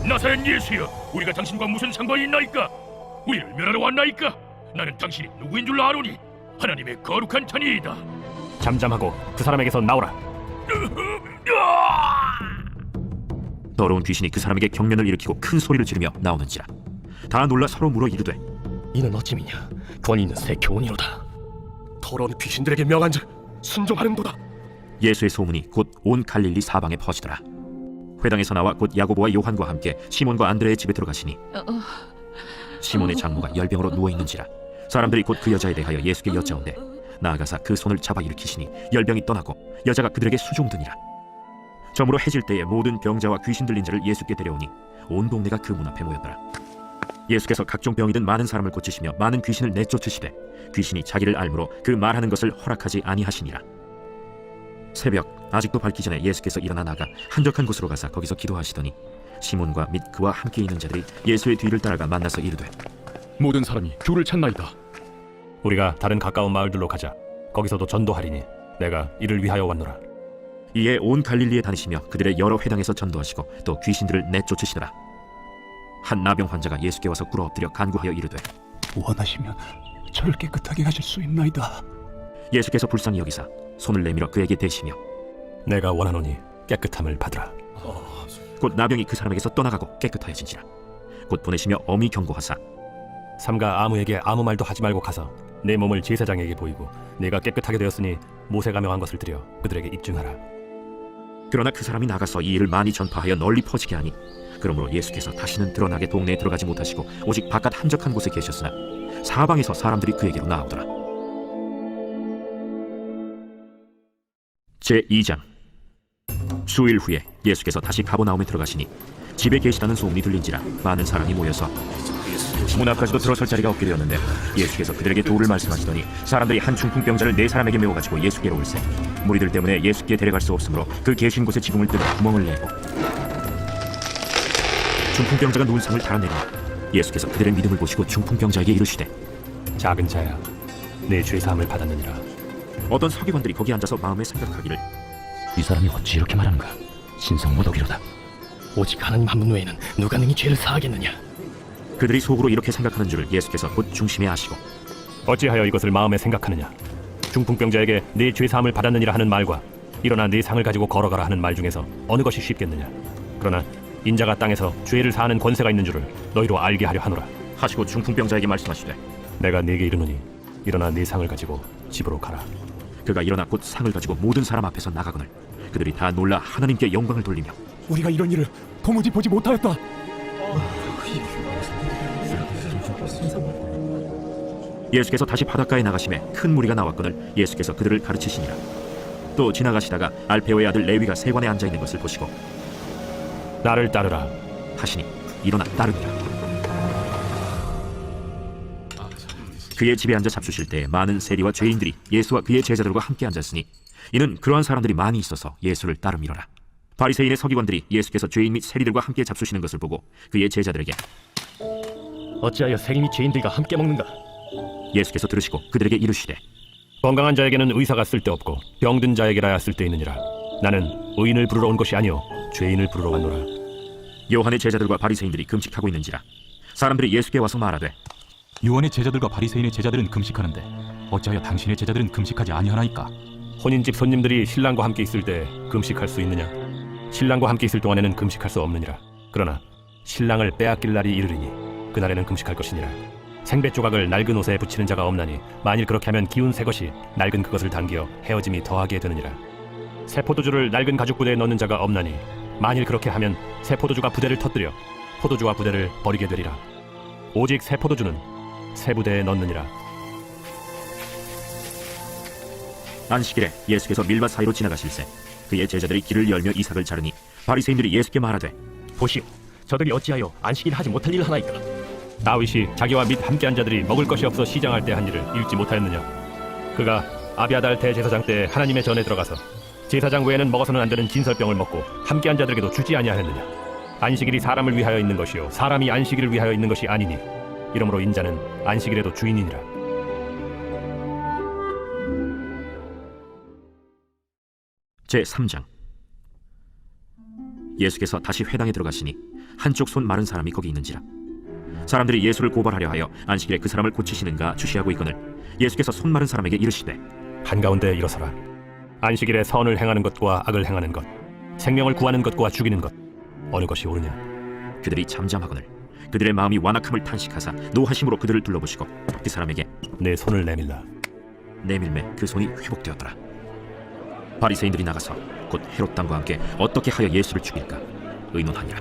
[SPEAKER 4] 나사렛 예수여, 우리가 당신과 무슨 상관이 있나이까? 우리를 멸하러 왔나이까? 나는 당신이 누구인 줄 아노니 하나님의 거룩한 자니이다.
[SPEAKER 2] 잠잠하고 그 사람에게서 나오라.
[SPEAKER 4] 더러운 귀신이 그 사람에게 경련을 일으키고 큰 소리를 지르며 나오는지라. 다 놀라 서로 물어 이르되
[SPEAKER 11] 이는 어찌미냐? 권위 있는 새 교훈이로다. 더러운 귀신들에게 명한즉 순종하는도다.
[SPEAKER 4] 예수의 소문이 곧 온 갈릴리 사방에 퍼지더라. 회당에서 나와 곧 야고보와 요한과 함께 시몬과 안드레의 집에 들어가시니 시몬의 장모가 열병으로 누워있는지라. 사람들이 곧 그 여자에 대하여 예수께 여짜온대 나아가사 그 손을 잡아 일으키시니 열병이 떠나고 여자가 그들에게 수종드니라. 저물어 해질 때에 모든 병자와 귀신 들린 자를 예수께 데려오니 온 동네가 그 문 앞에 모였더라. 예수께서 각종 병이 든 많은 사람을 고치시며 많은 귀신을 내쫓으시되 귀신이 자기를 알므로 그 말하는 것을 허락하지 아니하시니라. 새벽 아직도 밝기 전에 예수께서 일어나 나가 한적한 곳으로 가사 거기서 기도하시더니 시몬과 및 그와 함께 있는 자들이 예수의 뒤를 따라가 만나서 이르되
[SPEAKER 5] 모든 사람이 주를 찾나이다.
[SPEAKER 2] 우리가 다른 가까운 마을들로 가자. 거기서도 전도하리니 내가 이를 위하여 왔노라.
[SPEAKER 4] 이에 온 갈릴리에 다니시며 그들의 여러 회당에서 전도하시고 또 귀신들을 내쫓으시더라. 한 나병 환자가 예수께 와서 꿇어 엎드려 간구하여 이르되
[SPEAKER 10] 원하시면 저를 깨끗하게 하실 수 있나이다.
[SPEAKER 4] 예수께서 불쌍히 여기사 손을 내밀어 그에게 대시며
[SPEAKER 2] 내가 원하노니 깨끗함을 받으라.
[SPEAKER 4] 곧 나병이 그 사람에게서 떠나가고 깨끗하여진지라. 곧 보내시며 엄히 경고하사
[SPEAKER 2] 삼가 아무에게 아무 말도 하지 말고 가서 내 몸을 제사장에게 보이고 내가 깨끗하게 되었으니 모세가 명한 것을 드려 그들에게 입증하라.
[SPEAKER 4] 그러나 그 사람이 나가서 이 일을 많이 전파하여 널리 퍼지게 하니 그러므로 예수께서 다시는 드러나게 동네에 들어가지 못하시고 오직 바깥 한적한 곳에 계셨으나 사방에서 사람들이 그에게로 나오더라. 제2장. 수일 후에 예수께서 다시 가버나움에 들어가시니 집에 계시다는 소문이 들린지라 많은 사람이 모여서 문 앞까지도 들어설 자리가 없게 되었는데 예수께서 그들에게 도를 말씀하시더니 사람들이 한 중풍병자를 4사람에게 메워가지고 예수께로 올세. 무리들 때문에 예수께 데려갈 수 없으므로 그 계신 곳에 지붕을 뜯어 구멍을 내고 중풍병자가 누운 상을 달아내고 예수께서 그들의 믿음을 보시고 중풍병자에게 이르시되
[SPEAKER 2] 작은 자야, 내 죄사함을 받았느니라.
[SPEAKER 4] 어떤 서기관들이 거기 앉아서 마음에 생각하기를
[SPEAKER 11] 이 사람이 어찌 이렇게 말하는가? 신성모독이로다. 오직 하나님 한 분 외에는 누가 능히 죄를 사하겠느냐?
[SPEAKER 4] 그들이 속으로 이렇게 생각하는 줄을 예수께서 곧 중심에 아시고
[SPEAKER 2] 어찌하여 이것을 마음에 생각하느냐? 중풍병자에게 내 죄사함을 받았느니라 하는 말과 일어나 네 상을 가지고 걸어가라 하는 말 중에서 어느 것이 쉽겠느냐? 그러나 인자가 땅에서 죄를 사하는 권세가 있는 줄을 너희로 알게 하려 하노라.
[SPEAKER 4] 하시고 중풍병자에게 말씀하시되
[SPEAKER 2] 내가 네게 이르노니 일어나 네 상을 가지고 집으로 가라.
[SPEAKER 4] 그가 일어나 곧 상을 가지고 모든 사람 앞에서 나가거늘 그들이 다 놀라 하나님께 영광을 돌리며
[SPEAKER 5] 우리가 이런 일을 도무지 보지 못하였다.
[SPEAKER 4] 예수께서 다시 바닷가에 나가심에 큰 무리가 나왔거늘 예수께서 그들을 가르치시니라. 또 지나가시다가 알페오의 아들 레위가 세관에 앉아 있는 것을 보시고
[SPEAKER 2] 나를 따르라
[SPEAKER 4] 하시니 일어나 따르니라. 그의 집에 앉아 잡수실 때 많은 세리와 죄인들이 예수와 그의 제자들과 함께 앉았으니 이는 그러한 사람들이 많이 있어서 예수를 따름이로라. 바리새인의 서기관들이 예수께서 죄인 및 세리들과 함께 잡수시는 것을 보고 그의 제자들에게
[SPEAKER 11] 어찌하여 세리 및 죄인들과 함께 먹는가?
[SPEAKER 4] 예수께서 들으시고 그들에게 이르시되
[SPEAKER 2] 건강한 자에게는 의사가 쓸데없고 병든 자에게라야 쓸데있느니라. 나는 의인을 부르러 온 것이 아니요 죄인을 부르러 왔노라.
[SPEAKER 4] 요한의 제자들과 바리새인들이 금식하고 있는지라 사람들이 예수께 와서 말하되
[SPEAKER 5] 요한의 제자들과 바리새인의 제자들은 금식하는데 어찌하여 당신의 제자들은 금식하지 아니하나이까?
[SPEAKER 2] 혼인집 손님들이 신랑과 함께 있을 때 금식할 수 있느냐? 신랑과 함께 있을 동안에는 금식할 수 없느니라. 그러나 신랑을 빼앗길 날이 이르리니 그날에는 금식할 것이니라. 생배 조각을 낡은 옷에 붙이는 자가 없나니 만일 그렇게 하면 기운 새 것이 낡은 그것을 당겨 헤어짐이 더하게 되느니라. 새 포도주를 낡은 가죽 부대에 넣는 자가 없나니 만일 그렇게 하면 새 포도주가 부대를 터뜨려 포도주와 부대를 버리게 되리라. 오직 새 포도주는 새 부대에 넣느니라.
[SPEAKER 4] 안식일에 예수께서 밀밭 사이로 지나가실새 그의 제자들이 길을 열며 이삭을 자르니 바리새인들이 예수께 말하되
[SPEAKER 11] 보시오, 저들이 어찌하여 안식일 하지 못할 일을 하나이까?
[SPEAKER 2] 다윗이 자기와 및 함께한 자들이 먹을 것이 없어 시장할 때 한 일을 읽지 못하였느냐? 그가 아비아달 대제사장 때 하나님의 전에 들어가서 제사장 외에는 먹어서는 안 되는 진설병을 먹고 함께한 자들에게도 주지 아니하였느냐? 안식일이 사람을 위하여 있는 것이요 사람이 안식일을 위하여 있는 것이 아니니 이러므로 인자는 안식일에도 주인이니라.
[SPEAKER 4] 제3장 예수께서 다시 회당에 들어가시니 한쪽 손 마른 사람이 거기 있는지라. 사람들이 예수를 고발하려 하여 안식일에 그 사람을 고치시는가 주시하고 있거늘 예수께서 손 마른 사람에게 이르시되
[SPEAKER 2] 한가운데 일어서라. 안식일에 선을 행하는 것과 악을 행하는 것, 생명을 구하는 것과 죽이는 것 어느 것이 옳으냐?
[SPEAKER 4] 그들이 잠잠하거늘 그들의 마음이 완악함을 탄식하사 노하심으로 그들을 둘러보시고 그 사람에게
[SPEAKER 2] 내 손을 내밀라.
[SPEAKER 4] 내밀매 그 손이 회복되었더라. 바리새인들이 나가서 곧 헤롯 당과 함께 어떻게 하여 예수를 죽일까 의논하니라.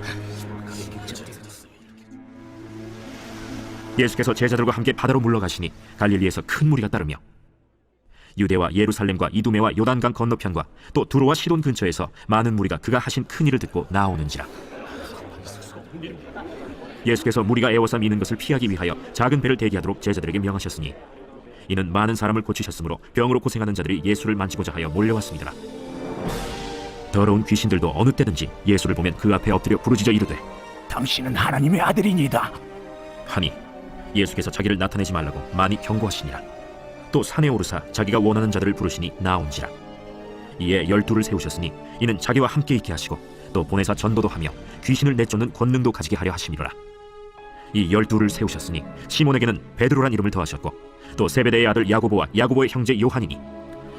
[SPEAKER 4] 예수께서 제자들과 함께 바다로 물러가시니 갈릴리에서 큰 무리가 따르며 유대와 예루살렘과 이두메와 요단강 건너편과 또 두로와 시돈 근처에서 많은 무리가 그가 하신 큰 일을 듣고 나오는지라. 예수께서 무리가 애워서 미는 것을 피하기 위하여 작은 배를 대기하도록 제자들에게 명하셨으니 이는 많은 사람을 고치셨으므로 병으로 고생하는 자들이 예수를 만지고자 하여 몰려왔습니다. 더러운 귀신들도 어느 때든지 예수를 보면 그 앞에 엎드려 부르짖어 이르되
[SPEAKER 10] 당신은 하나님의 아들이니이다
[SPEAKER 4] 하니 예수께서 자기를 나타내지 말라고 많이 경고하시니라. 또 산에 오르사 자기가 원하는 자들을 부르시니 나온지라. 이에 12를 세우셨으니 이는 자기와 함께 있게 하시고 또 보내사 전도도 하며 귀신을 내쫓는 권능도 가지게 하려 하심이로라. 이 12를 세우셨으니 시몬에게는 베드로란 이름을 더하셨고 또 세베대의 아들 야고보와 야고보의 형제 요한이니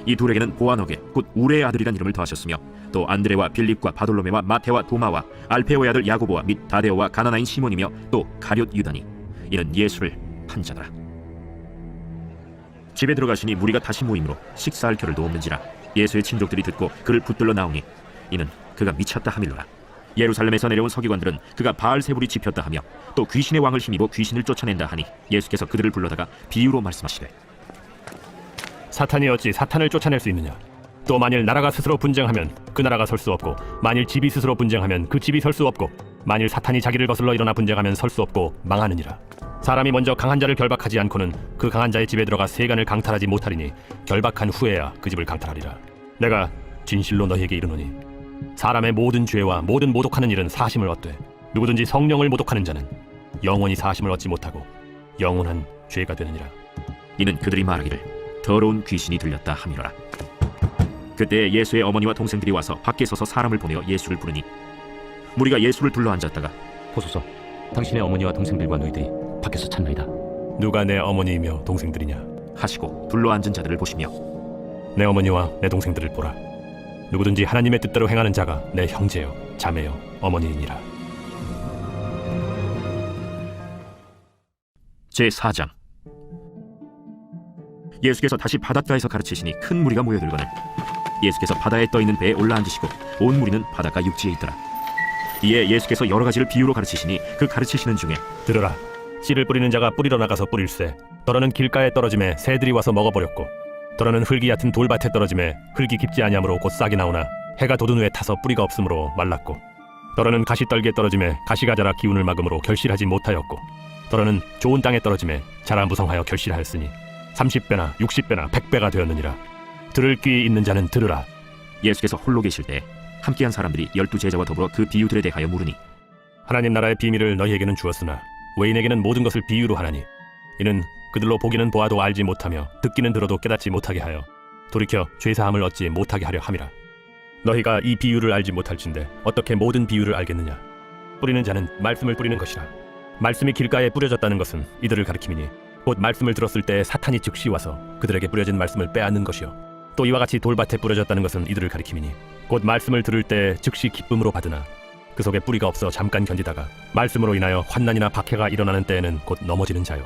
[SPEAKER 4] 이 둘에게는 보아너게 곧 우레의 아들이란 이름을 더하셨으며 또 안드레와 빌립과 바돌로메와 마테와 도마와 알페오의 아들 야고보와 및 다데오와 가나나인 시몬이며 또 가룟 유다니 이는 예수를 판 자더라. 집에 들어가시니 무리가 다시 모임으로 식사할 겨를도 없는지라. 예수의 친족들이 듣고 그를 붙들러 나오니 이는 그가 미쳤다 하밀로라. 예루살렘에서 내려온 서기관들은 그가 바알세불이 집혔다 하며 또 귀신의 왕을 힘입어 귀신을 쫓아낸다 하니 예수께서 그들을 불러다가 비유로 말씀하시되
[SPEAKER 2] 사탄이 어찌 사탄을 쫓아낼 수 있느냐? 또 만일 나라가 스스로 분쟁하면 그 나라가 설 수 없고 만일 집이 스스로 분쟁하면 그 집이 설 수 없고 만일 사탄이 자기를 거슬러 일어나 분쟁하면 설 수 없고 망하느니라. 사람이 먼저 강한 자를 결박하지 않고는 그 강한 자의 집에 들어가 세간을 강탈하지 못하리니 결박한 후에야 그 집을 강탈하리라. 내가 진실로 너희에게 이르노니 사람의 모든 죄와 모든 모독하는 일은 사심을 얻되 누구든지 성령을 모독하는 자는 영원히 사심을 얻지 못하고 영원한 죄가 되느니라.
[SPEAKER 4] 이는 그들이 말하기를 더러운 귀신이 들렸다 하미로라. 그때 예수의 어머니와 동생들이 와서 밖에 서서 사람을 보내어 예수를 부르니 무리가 예수를 둘러 앉았다가
[SPEAKER 11] 보소서, 당신의 어머니와 동생들과 너희들이 밖에서 찾나이다.
[SPEAKER 2] 누가 내 어머니이며 동생들이냐
[SPEAKER 4] 하시고 둘러 앉은 자들을 보시며
[SPEAKER 2] 내 어머니와 내 동생들을 보라. 누구든지 하나님의 뜻대로 행하는 자가 내 형제요 자매요 어머니이니라.
[SPEAKER 4] 제4장. 예수께서 다시 바닷가에서 가르치시니 큰 무리가 모여들거늘 예수께서 바다에 떠있는 배에 올라앉으시고 온 무리는 바닷가 육지에 있더라. 이에 예수께서 여러 가지를 비유로 가르치시니 그 가르치시는 중에
[SPEAKER 2] 들으라. 씨를 뿌리는 자가 뿌리러 나가서 뿌릴새 더러는 길가에 떨어짐에 새들이 와서 먹어버렸고 더러는 흙이 얕은 돌밭에 떨어짐에 흙이 깊지 아니하므로 곧 싹이 나오나 해가 돋은 후에 타서 뿌리가 없으므로 말랐고 더러는 가시떨기에 떨어짐에 가시가 자라 기운을 막음으로 결실하지 못하였고 더러는 좋은 땅에 떨어짐에 자라 무성하여 결실하였으니 30배나 60배나 100배가 되었느니라. 들을 귀 있는 자는 들으라.
[SPEAKER 4] 예수께서 홀로 계실 때 함께한 사람들이 12제자와 더불어 그 비유들에 대하여 물으니
[SPEAKER 2] 하나님 나라의 비밀을 너희에게는 주었으나 외인에게는 모든 것을 비유로 하나니 이는 그들로 보기는 보아도 알지 못하며 듣기는 들어도 깨닫지 못하게 하여 돌이켜 죄사함을 얻지 못하게 하려 함이라. 너희가 이 비유를 알지 못할진대 어떻게 모든 비유를 알겠느냐. 뿌리는 자는 말씀을 뿌리는 것이라. 말씀이 길가에 뿌려졌다는 것은 이들을 가리킴이니 곧 말씀을 들었을 때 사탄이 즉시 와서 그들에게 뿌려진 말씀을 빼앗는 것이요 또 이와 같이 돌밭에 뿌려졌다는 것은 이들을 가리킴이니 곧 말씀을 들을 때 즉시 기쁨으로 받으나 그 속에 뿌리가 없어 잠깐 견디다가 말씀으로 인하여 환난이나 박해가 일어나는 때에는 곧 넘어지는 자요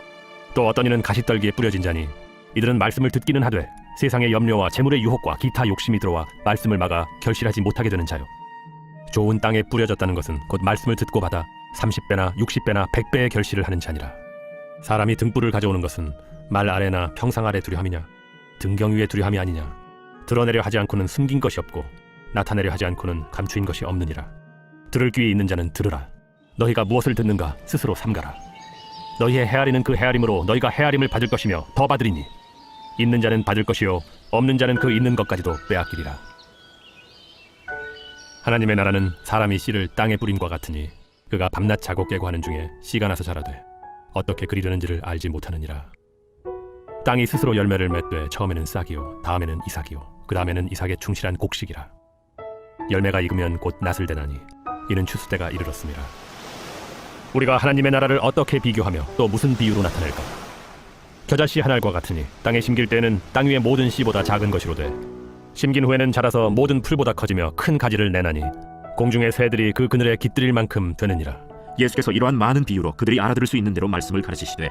[SPEAKER 2] 또 어떤 이는 가시떨기에 뿌려진 자니 이들은 말씀을 듣기는 하되 세상의 염려와 재물의 유혹과 기타 욕심이 들어와 말씀을 막아 결실하지 못하게 되는 자요 좋은 땅에 뿌려졌다는 것은 곧 말씀을 듣고 받아 30배나 60배나 100배의 결실을 하는 자니라. 사람이 등불을 가져오는 것은 말 아래나 평상 아래 두려 함이냐 등경 위에 두려 함이 아니냐. 드러내려 하지 않고는 숨긴 것이 없고 나타내려 하지 않고는 감추인 것이 없느니라. 들을 귀에 있는 자는 들으라. 너희가 무엇을 듣는가 스스로 삼가라. 너희의 헤아리는 그 헤아림으로 너희가 헤아림을 받을 것이며 더 받으리니 있는 자는 받을 것이요 없는 자는 그 있는 것까지도 빼앗기리라. 하나님의 나라는 사람이 씨를 땅에 뿌림과 같으니 그가 밤낮 자고 깨고 하는 중에 씨가 나서 자라되 어떻게 그리려는지를 알지 못하느니라. 땅이 스스로 열매를 맺되 처음에는 싹이요 다음에는 이삭이요 그 다음에는 이삭의 충실한 곡식이라. 열매가 익으면 곧 낫을 대나니 이는 추수 때가 이르렀습니다. 우리가 하나님의 나라를 어떻게 비교하며 또 무슨 비유로 나타낼까? 겨자씨 한 알과 같으니 땅에 심길 때는 땅 위의 모든 씨보다 작은 것이로되 심긴 후에는 자라서 모든 풀보다 커지며 큰 가지를 내나니 공중의 새들이 그 그늘에 깃들일 만큼 되느니라.
[SPEAKER 4] 예수께서 이러한 많은 비유로 그들이 알아들을 수 있는 대로 말씀을 가르치시되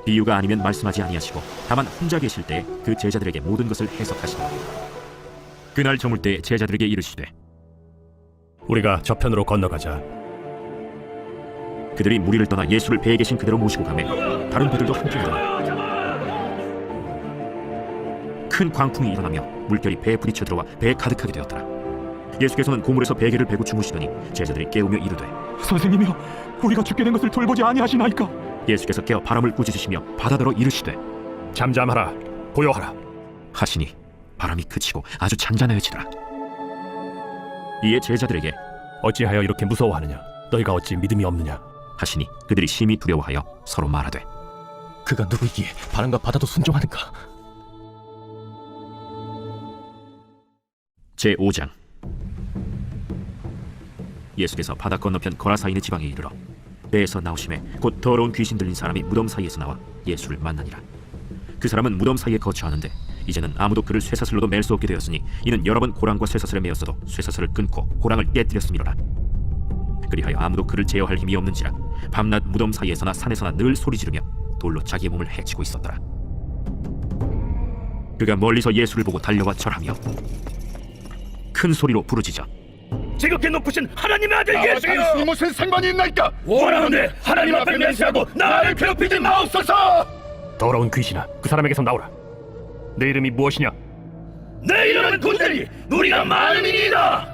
[SPEAKER 4] 비유가 아니면 말씀하지 아니하시고 다만 혼자 계실 때 그 제자들에게 모든 것을 해석하시더라. 그날 저물 때 제자들에게 이르시되
[SPEAKER 2] 우리가 저편으로 건너가자.
[SPEAKER 4] 그들이 무리를 떠나 예수를 배에 계신 그대로 모시고 가매 다른 배들도 함께 일어나 큰 광풍이 일어나며 물결이 배에 부딪혀 들어와 배에 가득하게 되었더라. 예수께서는 고물에서 베개를 베고 주무시더니 제자들이 깨우며 이르되
[SPEAKER 5] 선생님이여 우리가 죽게 된 것을 돌보지 아니하시나이까.
[SPEAKER 4] 예수께서 깨어 바람을 꾸짖으시며 바다더러 이르시되
[SPEAKER 2] 잠잠하라 고요하라
[SPEAKER 4] 하시니 바람이 그치고 아주 잔잔해지더라. 이에 제자들에게
[SPEAKER 2] 어찌하여 이렇게 무서워하느냐 너희가 어찌 믿음이 없느냐
[SPEAKER 4] 하시니 그들이 심히 두려워하여 서로 말하되
[SPEAKER 11] 그가 누구이기에 바람과 바다도 순종하는가?
[SPEAKER 4] 제5장. 예수께서 바다 건너편 거라사인의 지방에 이르러 배에서 나오심에 곧 더러운 귀신 들린 사람이 무덤 사이에서 나와 예수를 만나니라. 그 사람은 무덤 사이에 거처하는데 이제는 아무도 그를 쇠사슬로도 맬 수 없게 되었으니 이는 여러 번 고랑과 쇠사슬에 매었어도 쇠사슬을 끊고 고랑을 깨뜨렸음이로라. 그리하여 아무도 그를 제어할 힘이 없는지라 밤낮 무덤 사이에서나 산에서나 늘 소리 지르며 돌로 자기의 몸을 해치고 있었더라. 그가 멀리서 예수를 보고 달려와 절하며 큰 소리로 부르짖어
[SPEAKER 7] 지극히 높으신 하나님의 아들 예수여,
[SPEAKER 6] 무슨 상관이 있나이까?
[SPEAKER 7] 원하노니 하나님 앞에 맹세하고 나를 괴롭히지 마옵소서.
[SPEAKER 2] 더러운 귀신아 그 사람에게서 나오라. 내 이름이 무엇이냐?
[SPEAKER 7] 내 이름은 군대니 우리가 많으니이다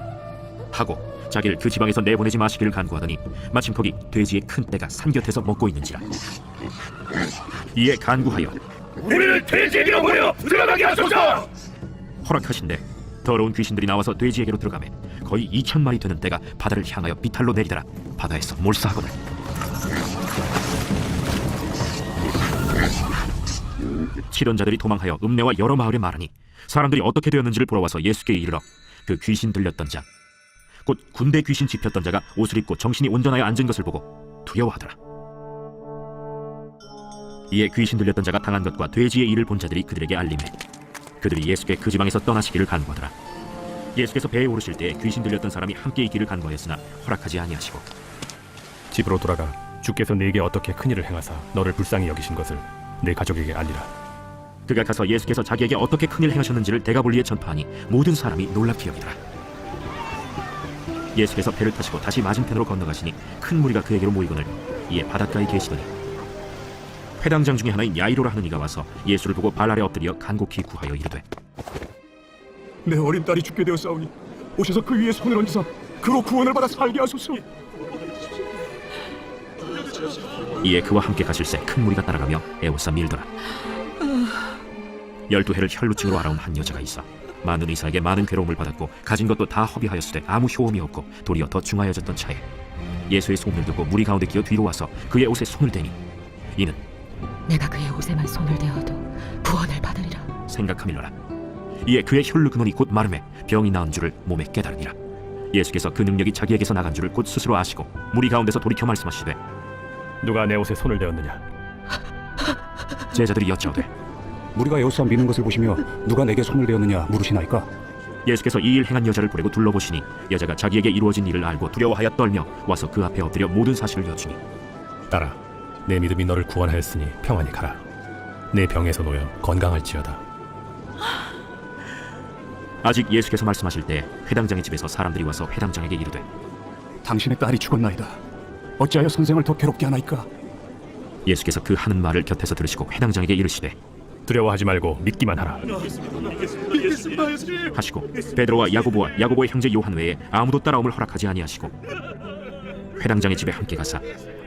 [SPEAKER 4] 하고 자기를 그 지방에서 내보내지 마시기를 간구하더니 마침 거기 돼지의 큰 떼가 산 곁에서 먹고 있는지라. 이에 간구하여
[SPEAKER 7] 우리를 돼지에게로 보내 들어가게 하소서.
[SPEAKER 4] 허락하신대 더러운 귀신들이 나와서 돼지에게로 들어가매 거의 2,000마리 되는 떼가 바다를 향하여 비탈로 내리더라. 바다에서 몰사하거늘 치던 자들이 도망하여 읍내와 여러 마을에 말하니 사람들이 어떻게 되었는지를 보러 와서 예수께 이르러 그 귀신 들렸던 자 곧 군대 귀신 집혔던 자가 옷을 입고 정신이 온전하여 앉은 것을 보고 두려워하더라. 이에 귀신 들렸던 자가 당한 것과 돼지의 일을 본 자들이 그들에게 알림해 그들이 예수께 그 지방에서 떠나시기를 간구하더라. 예수께서 배에 오르실 때 귀신 들렸던 사람이 함께 있기를 간구하였으나 허락하지 아니하시고
[SPEAKER 2] 집으로 돌아가 주께서 네게 어떻게 큰일을 행하사 너를 불쌍히 여기신 것을 내 가족에게 알리라.
[SPEAKER 4] 그가 가서 예수께서 자기에게 어떻게 큰일 행하셨는지를 대가볼리에 전파하니 모든 사람이 놀랍게 여기더라. 예수께서 배를 타시고 다시 맞은편으로 건너가시니 큰 무리가 그에게로 모이거늘 이에 바닷가에 계시더니 회당장 중에 하나인 야이로라 하는 이가 와서 예수를 보고 발 아래 엎드려 간곡히 구하여 이르되
[SPEAKER 3] 내 어린 딸이 죽게 되었사오니 오셔서 그 위에 손을 얹으사 그로 구원을 받아 살게 하소서.
[SPEAKER 4] 이에 그와 함께 가실새 큰 무리가 따라가며 애워싸 밀더라. 12해를 혈루증으로 알아온 한 여자가 있어 많은 의사에게 많은 괴로움을 받았고 가진 것도 다 허비하였으되 아무 효험이 없고 도리어 더 중하여졌던 차에 예수의 소문을 듣고 무리 가운데 기어 뒤로 와서 그의 옷에 손을 대니 이는
[SPEAKER 8] 내가 그의 옷에만 손을 대어도 구원을 받으리라
[SPEAKER 4] 생각하밀러라. 이에 그의 혈루 근원이 곧 마름에 병이 나은 줄을 몸에 깨달으니라. 예수께서 그 능력이 자기에게서 나간 줄을 곧 스스로 아시고 무리 가운데서 돌이켜 말씀하시되
[SPEAKER 2] 누가 내 옷에 손을 대었느냐?
[SPEAKER 4] 제자들이 여짜오되
[SPEAKER 5] 우리가 여호사 미는 것을 보시며 누가 내게 손을 대었느냐 물으시나이까?
[SPEAKER 4] 예수께서 이 일 행한 여자를 보내고 둘러보시니 여자가 자기에게 이루어진 일을 알고 두려워하여 떨며 와서 그 앞에 엎드려 모든 사실을 여쭈니
[SPEAKER 2] 딸아, 내 믿음이 너를 구원하였으니 평안히 가라. 내 병에서 놓여 건강할지어다.
[SPEAKER 4] 아직 예수께서 말씀하실 때 회당장의 집에서 사람들이 와서 회당장에게 이르되
[SPEAKER 5] 당신의 딸이 죽었나이다. 어찌하여 선생을 더 괴롭게 하나이까?
[SPEAKER 4] 예수께서 그 하는 말을 곁에서 들으시고 회당장에게 이르시되
[SPEAKER 2] 두려워하지 말고 믿기만 하라.
[SPEAKER 4] 하시고 베드로와 야고보와 야고보의 형제 요한 외에 아무도 따라옴을 허락하지 아니하시고 회당장의 집에 함께 가사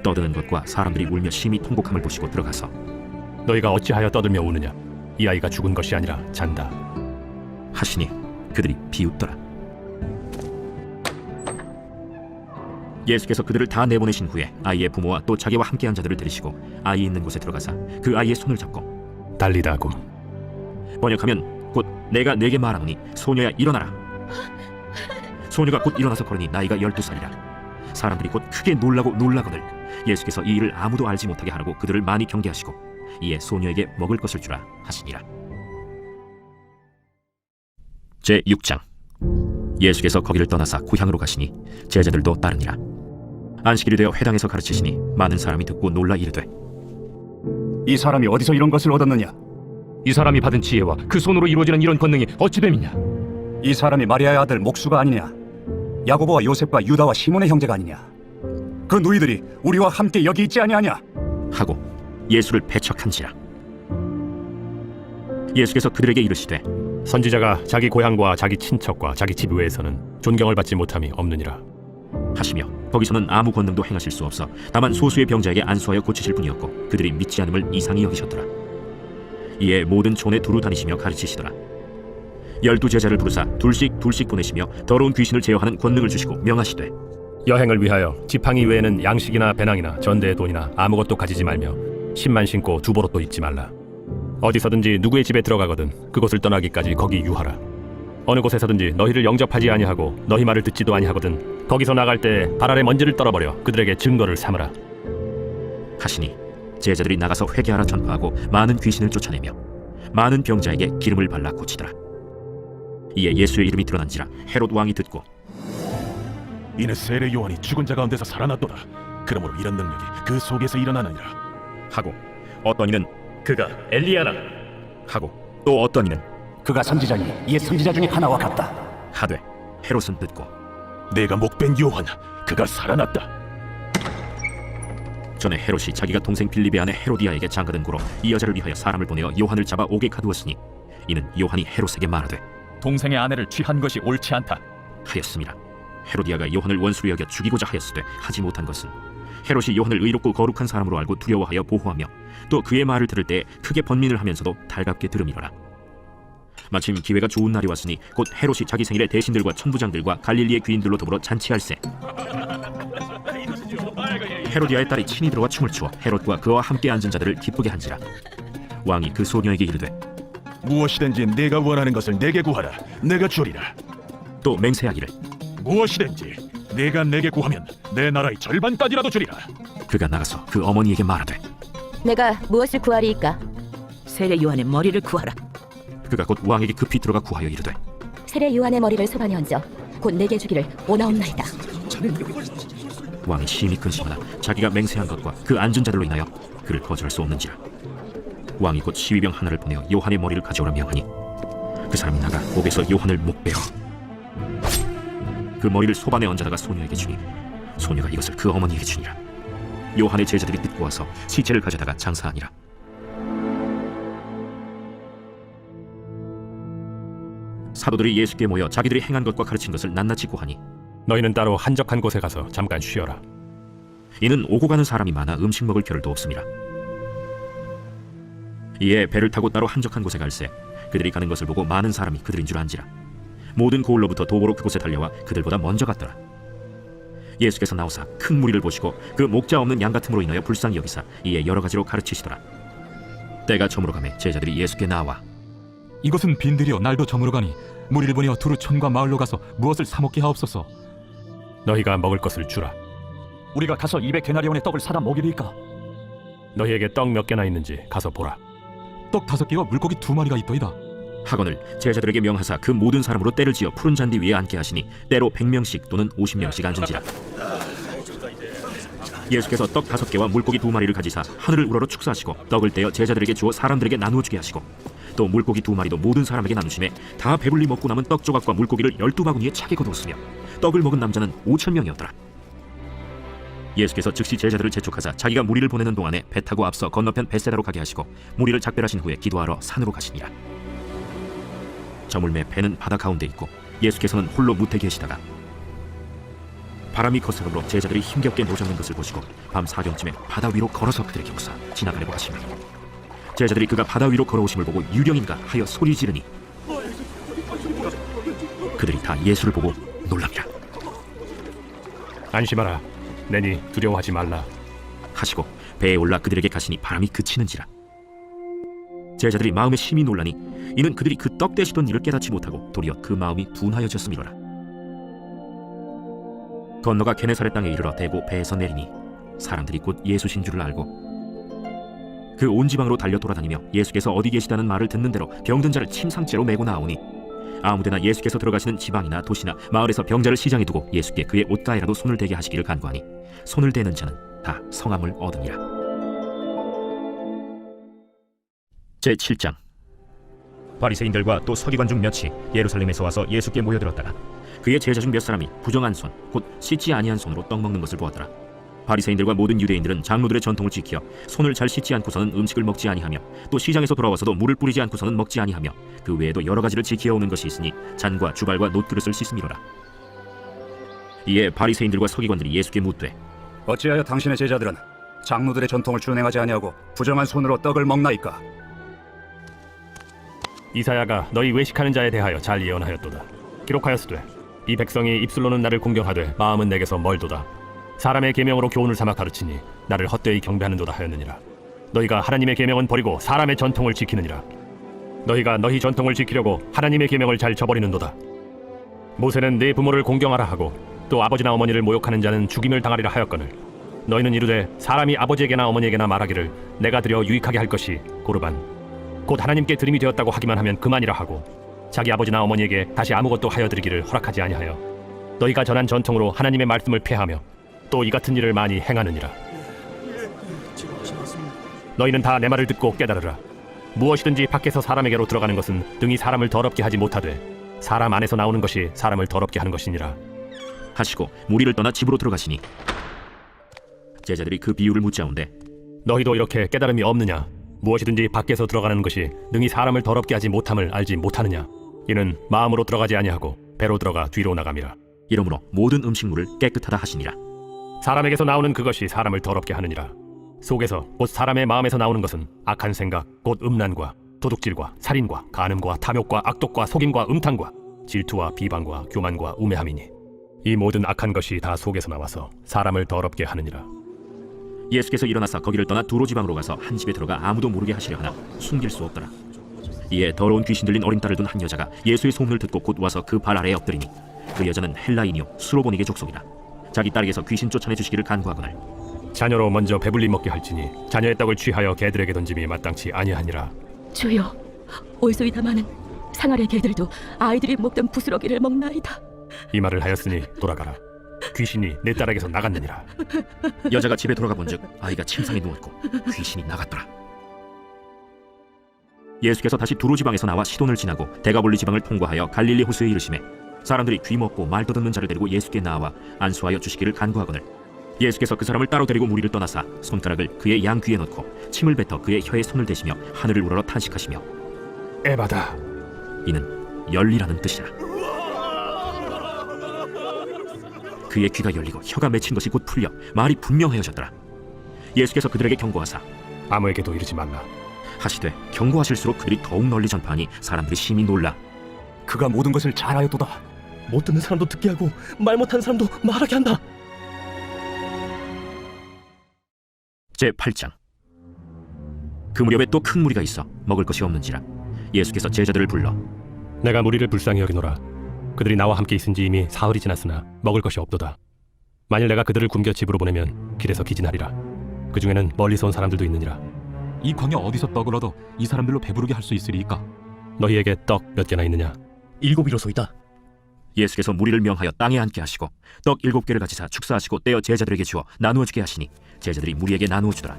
[SPEAKER 4] 떠드는 것과 사람들이 울며 심히 통곡함을 보시고 들어가서
[SPEAKER 2] 너희가 어찌하여 떠들며 우느냐? 이 아이가 죽은 것이 아니라 잔다.
[SPEAKER 4] 하시니 그들이 비웃더라. 예수께서 그들을 다 내보내신 후에 아이의 부모와 또 자기와 함께한 자들을 데리시고 아이 있는 곳에 들어가사 그 아이의 손을 잡고
[SPEAKER 2] 달리다고
[SPEAKER 4] 번역하면 곧 내가 네게 말하노니 소녀야 일어나라. 소녀가 곧 일어나서 걸으니 나이가 12살이라. 사람들이 곧 크게 놀라거늘 예수께서 이 일을 아무도 알지 못하게 하라고 그들을 많이 경계하시고 이에 소녀에게 먹을 것을 주라 하시니라. 제6장. 예수께서 거기를 떠나사 고향으로 가시니 제자들도 따르니라. 안식일이 되어 회당에서 가르치시니 많은 사람이 듣고 놀라 이르되
[SPEAKER 5] 이 사람이 어디서 이런 것을 얻었느냐?
[SPEAKER 11] 이 사람이 받은 지혜와 그 손으로 이루어지는 이런 권능이 어찌 됨이냐?
[SPEAKER 5] 이 사람이 마리아의 아들 목수가 아니냐? 야고보와 요셉과 유다와 시몬의 형제가 아니냐? 그 누이들이 우리와 함께 여기 있지 아니하냐?
[SPEAKER 4] 하고 예수를 배척한지라. 예수께서 그들에게 이르시되
[SPEAKER 2] 선지자가 자기 고향과 자기 친척과 자기 집 외에서는 존경을 받지 못함이 없느니라
[SPEAKER 4] 하시며 거기서는 아무 권능도 행하실 수 없어 다만 소수의 병자에게 안수하여 고치실 뿐이었고 그들이 믿지 않음을 이상히 여기셨더라. 이에 모든 촌에 두루 다니시며 가르치시더라. 12제자를 부르사 둘씩 보내시며 더러운 귀신을 제어하는 권능을 주시고 명하시되
[SPEAKER 2] 여행을 위하여 지팡이 외에는 양식이나 배낭이나 전대의 돈이나 아무것도 가지지 말며 신만 신고 두보롯도 입지 말라. 어디서든지 누구의 집에 들어가거든 그곳을 떠나기까지 거기 유하라. 어느 곳에서든지 너희를 영접하지 아니하고 너희 말을 듣지도 아니하거든 거기서 나갈 때 발 아래 먼지를 떨어버려 그들에게 증거를 삼으라
[SPEAKER 4] 하시니 제자들이 나가서 회개하라 전파하고 많은 귀신을 쫓아내며 많은 병자에게 기름을 발라 고치더라. 이에 예수의 이름이 드러난지라 헤롯 왕이 듣고
[SPEAKER 10] 이는 세례 요한이 죽은 자 가운데서 살아났도다. 그러므로 이런 능력이 그 속에서 일어나느니라
[SPEAKER 4] 하고 어떤 이는
[SPEAKER 11] 그가 엘리야라
[SPEAKER 4] 하고 또 어떤 이는
[SPEAKER 5] 그가 선지자니 이에 선지자 중에 하나와 같다.
[SPEAKER 4] 하되 헤롯은 듣고
[SPEAKER 10] 내가 목벤 요한 그가 살아났다.
[SPEAKER 4] 전에 헤롯이 자기가 동생 빌립의 아내 헤로디아에게 장가든 고로 이 여자를 위하여 사람을 보내어 요한을 잡아 옥에 가두었으니 이는 요한이 헤롯에게 말하되
[SPEAKER 5] 동생의 아내를 취한 것이 옳지 않다
[SPEAKER 4] 하였음이라. 헤로디아가 요한을 원수로 여겨 죽이고자 하였으되 하지 못한 것은 헤롯이 요한을 의롭고 거룩한 사람으로 알고 두려워하여 보호하며 또 그의 말을 들을 때 크게 번민을 하면서도 달갑게 들음이로라. 마침 기회가 좋은 날이 왔으니 곧 헤롯이 자기 생일에 대신들과 천부장들과 갈릴리의 귀인들로 더불어 잔치할세. 헤로디아의 딸이 친히 들어와 춤을 추어 헤롯과 그와 함께 앉은 자들을 기쁘게 한지라. 왕이 그 소녀에게 이르되
[SPEAKER 10] 무엇이든지 내가 원하는 것을 내게 구하라. 내가 주리라.
[SPEAKER 4] 또 맹세하기를
[SPEAKER 10] 무엇이든지 내가 내게 구하면 내 나라의 절반까지라도 주리라.
[SPEAKER 4] 그가 나가서 그 어머니에게 말하되
[SPEAKER 8] 내가 무엇을 구하리이까?
[SPEAKER 7] 세례 요한의 머리를 구하라.
[SPEAKER 4] 그가 곧 왕에게 급히 들어가 구하여 이르되
[SPEAKER 8] 세례 요한의 머리를 소반에 얹어 곧 내게 주기를 원하옵나이다.
[SPEAKER 4] 왕이 심히 근심하나 자기가 맹세한 것과 그 앉은 자들로 인하여 그를 거절할 수 없는지라. 왕이 곧 시위병 하나를 보내어 요한의 머리를 가져오라 명하니 그 사람이 나가 옥에서 요한을 목베어 그 머리를 소반에 얹어다가 소녀에게 주니 소녀가 이것을 그 어머니에게 주니라. 요한의 제자들이 듣고 와서 시체를 가져다가 장사하니라. 사도들이 예수께 모여 자기들이 행한 것과 가르친 것을 낱낱이 고하니
[SPEAKER 2] 너희는 따로 한적한 곳에 가서 잠깐 쉬어라.
[SPEAKER 4] 이는 오고 가는 사람이 많아 음식 먹을 겨를도 없음이라. 이에 배를 타고 따로 한적한 곳에 갈새 그들이 가는 것을 보고 많은 사람이 그들인 줄 안지라. 모든 고을로부터 도보로 그곳에 달려와 그들보다 먼저 갔더라. 예수께서 나오사 큰 무리를 보시고 그 목자 없는 양 같음으로 인하여 불쌍히 여기사 이에 여러 가지로 가르치시더라. 때가 저물어 가매 제자들이 예수께 나와
[SPEAKER 12] 이것은 빈들이여 날도 저물어 가니 무리를 보내어 두루 촌과 마을로 가서 무엇을 사 먹게 하옵소서.
[SPEAKER 2] 너희가 먹을 것을 주라.
[SPEAKER 5] 우리가 가서 200데나리온의 떡을 사다 먹이리까?
[SPEAKER 2] 너희에게 떡 몇 개나 있는지 가서 보라.
[SPEAKER 12] 떡 5개와 물고기 2마리가 있더이다.
[SPEAKER 4] 하거늘 제자들에게 명하사 그 모든 사람으로 때를 지어 푸른 잔디 위에 앉게 하시니 때로 100명씩 또는 50명씩 앉은지라. 예수께서 떡 5개와 물고기 2마리를 가지사 하늘을 우러러 축사하시고 떡을 떼어 제자들에게 주어 사람들에게 나누어 주게 하시고 또 물고기 2마리도 모든 사람에게 나누심에 다 배불리 먹고 남은 떡 조각과 물고기를 12바구니에 차게 거두었으며 떡을 먹은 남자는 5,000명이었더라. 예수께서 즉시 제자들을 재촉하사 자기가 무리를 보내는 동안에 배 타고 앞서 건너편 벳세다로 가게 하시고 무리를 작별하신 후에 기도하러 산으로 가시니라. 저물매 배는 바다 가운데 있고 예수께서는 홀로 무태 계시다가 바람이 거스름으로 제자들이 힘겹게 노젓는 것을 보시고 밤 4경쯤에 바다 위로 걸어서 그들에게 오사 지나가려고 하시며 제자들이 그가 바다 위로 걸어오심을 보고 유령인가 하여 소리 지르니 그들이 다 예수를 보고 놀랍니다.
[SPEAKER 2] 안심하라. 내니 두려워하지 말라
[SPEAKER 4] 하시고 배에 올라 그들에게 가시니 바람이 그치는지라. 제자들이 마음에 심히 놀라니 이는 그들이 그 떡 떼시던 일을 깨닫지 못하고 도리어 그 마음이 둔하여졌음이로라. 건너가 게네사렛 땅에 이르러 대고 배에서 내리니 사람들이 곧 예수신 줄을 알고 그 온 지방으로 달려 돌아다니며 예수께서 어디 계시다는 말을 듣는 대로 병든 자를 침상째로 메고 나오니 아무데나 예수께서 들어가시는 지방이나 도시나 마을에서 병자를 시장에 두고 예수께 그의 옷가에라도 손을 대게 하시기를 간구하니 손을 대는 자는 다 성함을 얻으니라. 제7장. 바리새인들과 또 서기관 중 몇이 예루살렘에서 와서 예수께 모여들었다가 그의 제자 중 몇 사람이 부정한 손, 곧 씻지 아니한 손으로 떡 먹는 것을 보았더라. 바리새인들과 모든 유대인들은 장로들의 전통을 지켜 손을 잘 씻지 않고서는 음식을 먹지 아니하며 또 시장에서 돌아와서도 물을 뿌리지 않고서는 먹지 아니하며 그 외에도 여러 가지를 지켜오는 것이 있으니 잔과 주갈과 놋그릇을 씻음이로라. 이에 바리새인들과 서기관들이 예수께 묻되
[SPEAKER 3] 어찌하여 당신의 제자들은 장로들의 전통을 준행하지 아니하고 부정한 손으로 떡을 먹나이까?
[SPEAKER 2] 이사야가 너희 외식하는 자에 대하여 잘 예언하였도다. 기록하였으되 이 백성이 입술로는 나를 공경하되 마음은 내게서 멀도다. 사람의 계명으로 교훈을 삼아 가르치니 나를 헛되이 경배하는도다 하였느니라. 너희가 하나님의 계명은 버리고 사람의 전통을 지키느니라. 너희가 너희 전통을 지키려고 하나님의 계명을 잘 저버리는도다. 모세는 네 부모를 공경하라 하고 또 아버지나 어머니를 모욕하는 자는 죽임을 당하리라 하였거늘 너희는 이르되 사람이 아버지에게나 어머니에게나 말하기를 내가 드려 유익하게 할 것이 고르반 곧 하나님께 드림이 되었다고 하기만 하면 그만이라 하고 자기 아버지나 어머니에게 다시 아무것도 하여 드리기를 허락하지 아니하여 너희가 전한 전통으로 하나님의 말씀을 폐하며 또 이 같은 일을 많이 행하느니라. 너희는 다 내 말을 듣고 깨달으라. 무엇이든지 밖에서 사람에게로 들어가는 것은 등이 사람을 더럽게 하지 못하되 사람 안에서 나오는 것이 사람을 더럽게 하는 것이니라.
[SPEAKER 4] 하시고 무리를 떠나 집으로 들어가시니 제자들이 그 비유를 묻자온데
[SPEAKER 2] 너희도 이렇게 깨달음이 없느냐? 무엇이든지 밖에서 들어가는 것이 능히 사람을 더럽게 하지 못함을 알지 못하느냐? 이는 마음으로 들어가지 아니하고 배로 들어가 뒤로 나감이라.
[SPEAKER 4] 이러므로 모든 음식물을 깨끗하다 하시니라.
[SPEAKER 2] 사람에게서 나오는 그것이 사람을 더럽게 하느니라. 속에서 곧 사람의 마음에서 나오는 것은 악한 생각 곧 음란과 도둑질과 살인과 간음과 탐욕과 악독과 속임과 음탕과 질투와 비방과 교만과 우매함이니 이 모든 악한 것이 다 속에서 나와서 사람을 더럽게 하느니라.
[SPEAKER 4] 예수께서 일어나서 거기를 떠나 두로 지방으로 가서 한 집에 들어가 아무도 모르게 하시려 하나 숨길 수 없더라. 이에 더러운 귀신 들린 어린 딸을 둔 한 여자가 예수의 소문을 듣고 곧 와서 그 발 아래에 엎드리니 그 여자는 헬라인이요 수로보닉의 족속이라. 자기 딸에게서 귀신 쫓아내 주시기를 간구하거늘
[SPEAKER 2] 자녀로 먼저 배불리 먹게 할지니 자녀의 떡을 취하여 개들에게 던짐이 마땅치 아니하니라.
[SPEAKER 8] 주여, 올소이다 마는 상아래 개들도 아이들이 먹던 부스러기를 먹나이다.
[SPEAKER 2] 이 말을 하였으니 돌아가라. 귀신이 내 딸에게서 나갔느니라.
[SPEAKER 4] 여자가 집에 돌아가 본즉 아이가 침상에 누웠고 귀신이 나갔더라. 예수께서 다시 두로 지방에서 나와 시돈을 지나고 데가볼리 지방을 통과하여 갈릴리 호수에 이르시매 사람들이 귀먹고 말 떠듣는 자를 데리고 예수께 나와 안수하여 주시기를 간구하거늘 예수께서 그 사람을 따로 데리고 무리를 떠나사 손가락을 그의 양 귀에 넣고 침을 뱉어 그의 혀에 손을 대시며 하늘을 우러러 탄식하시며
[SPEAKER 2] 에바다.
[SPEAKER 4] 이는 열리라는 뜻이라. 그의 귀가 열리고 혀가 맺힌 것이 곧 풀려 말이 분명하여졌더라. 예수께서 그들에게 경고하사
[SPEAKER 2] 아무에게도 이르지 말라.
[SPEAKER 4] 하시되 경고하실수록 그들이 더욱 널리 전파하니 사람들이 심히 놀라
[SPEAKER 11] 그가 모든 것을 잘하였도다. 못 듣는 사람도 듣게 하고 말 못하는 사람도 말하게 한다.
[SPEAKER 4] 제8장. 그 무렵에 또 큰 무리가 있어 먹을 것이 없는지라 예수께서 제자들을 불러
[SPEAKER 2] 내가 무리를 불쌍히 여기노라. 그들이 나와 함께 있은지 이미 사흘이 지났으나 먹을 것이 없도다. 만일 내가 그들을 굶겨 집으로 보내면 길에서 기진하리라. 그 중에는 멀리서 온 사람들도 있느니라.
[SPEAKER 12] 이 광야 어디서 떡을 얻어 이 사람들로 배부르게 할 수 있으리이까?
[SPEAKER 2] 너희에게 떡 몇 개나 있느냐?
[SPEAKER 11] 7이로소이다.
[SPEAKER 4] 예수께서 무리를 명하여 땅에 앉게 하시고 떡 7개를 가지사 축사하시고 떼어 제자들에게 주어 나누어 주게 하시니 제자들이 무리에게 나누어 주더라.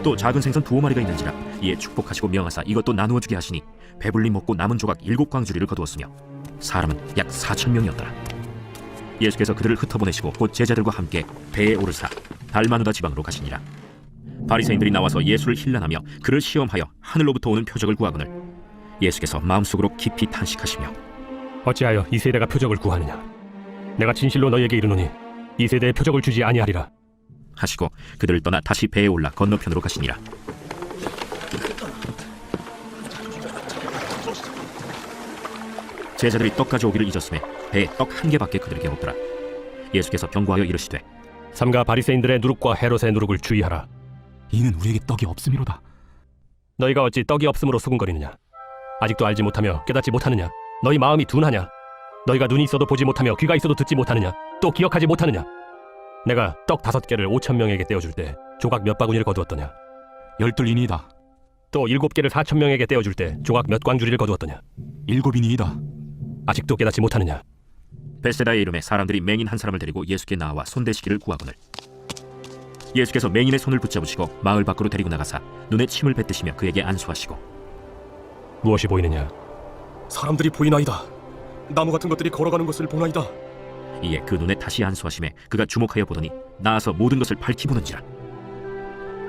[SPEAKER 4] 또 작은 생선 2마리가 있는지라 이에 축복하시고 명하사 이것도 나누어 주게 하시니 배불리 먹고 남은 조각 7광주리를 거두었으며 사람은 약 4,000명이었더라. 예수께서 그들을 흩어보내시고 곧 제자들과 함께 배에 오르사 달마누다 지방으로 가시니라. 바리새인들이 나와서 예수를 힐난하며 그를 시험하여 하늘로부터 오는 표적을 구하거늘 예수께서 마음속으로 깊이 탄식하시며
[SPEAKER 2] 어찌하여 이 세대가 표적을 구하느냐? 내가 진실로 너희에게 이르노니 이 세대에 표적을 주지 아니하리라.
[SPEAKER 4] 하시고 그들을 떠나 다시 배에 올라 건너편으로 가시니라. 제자들이 떡 가져오기를 잊었음에 배에 떡 1개밖에 그들에게 없더라. 예수께서 경고하여 이르시되
[SPEAKER 2] 삼가 바리새인들의 누룩과 헤롯의 누룩을 주의하라.
[SPEAKER 12] 이는 우리에게 떡이 없음이로다.
[SPEAKER 2] 너희가 어찌 떡이 없음으로 수군거리느냐? 아직도 알지 못하며 깨닫지 못하느냐? 너희 마음이 둔하냐? 너희가 눈이 있어도 보지 못하며 귀가 있어도 듣지 못하느냐? 또 기억하지 못하느냐? 내가 떡 5개를 5,000명에게 떼어줄 때 조각 몇 바구니를 거두었더냐?
[SPEAKER 12] 12이니이다.
[SPEAKER 2] 또 7개를 4,000명에게 떼어줄 때 조각 몇 광주리를 거두었더냐?
[SPEAKER 12] 7이니이다.
[SPEAKER 2] 아직도 깨닫지 못하느냐?
[SPEAKER 4] 베세다의 이름에 사람들이 맹인 한 사람을 데리고 예수께 나와 손대시기를 구하거늘 예수께서 맹인의 손을 붙잡으시고 마을 밖으로 데리고 나가사 눈에 침을 뱉으시며 그에게 안수하시고
[SPEAKER 2] 무엇이 보이느냐?
[SPEAKER 11] 사람들이 보이나이다. 나무 같은 것들이 걸어가는 것을 보나이다.
[SPEAKER 4] 이에 그 눈에 다시 안수하심에 그가 주목하여 보더니 나아서 모든 것을 밝히 보는지라.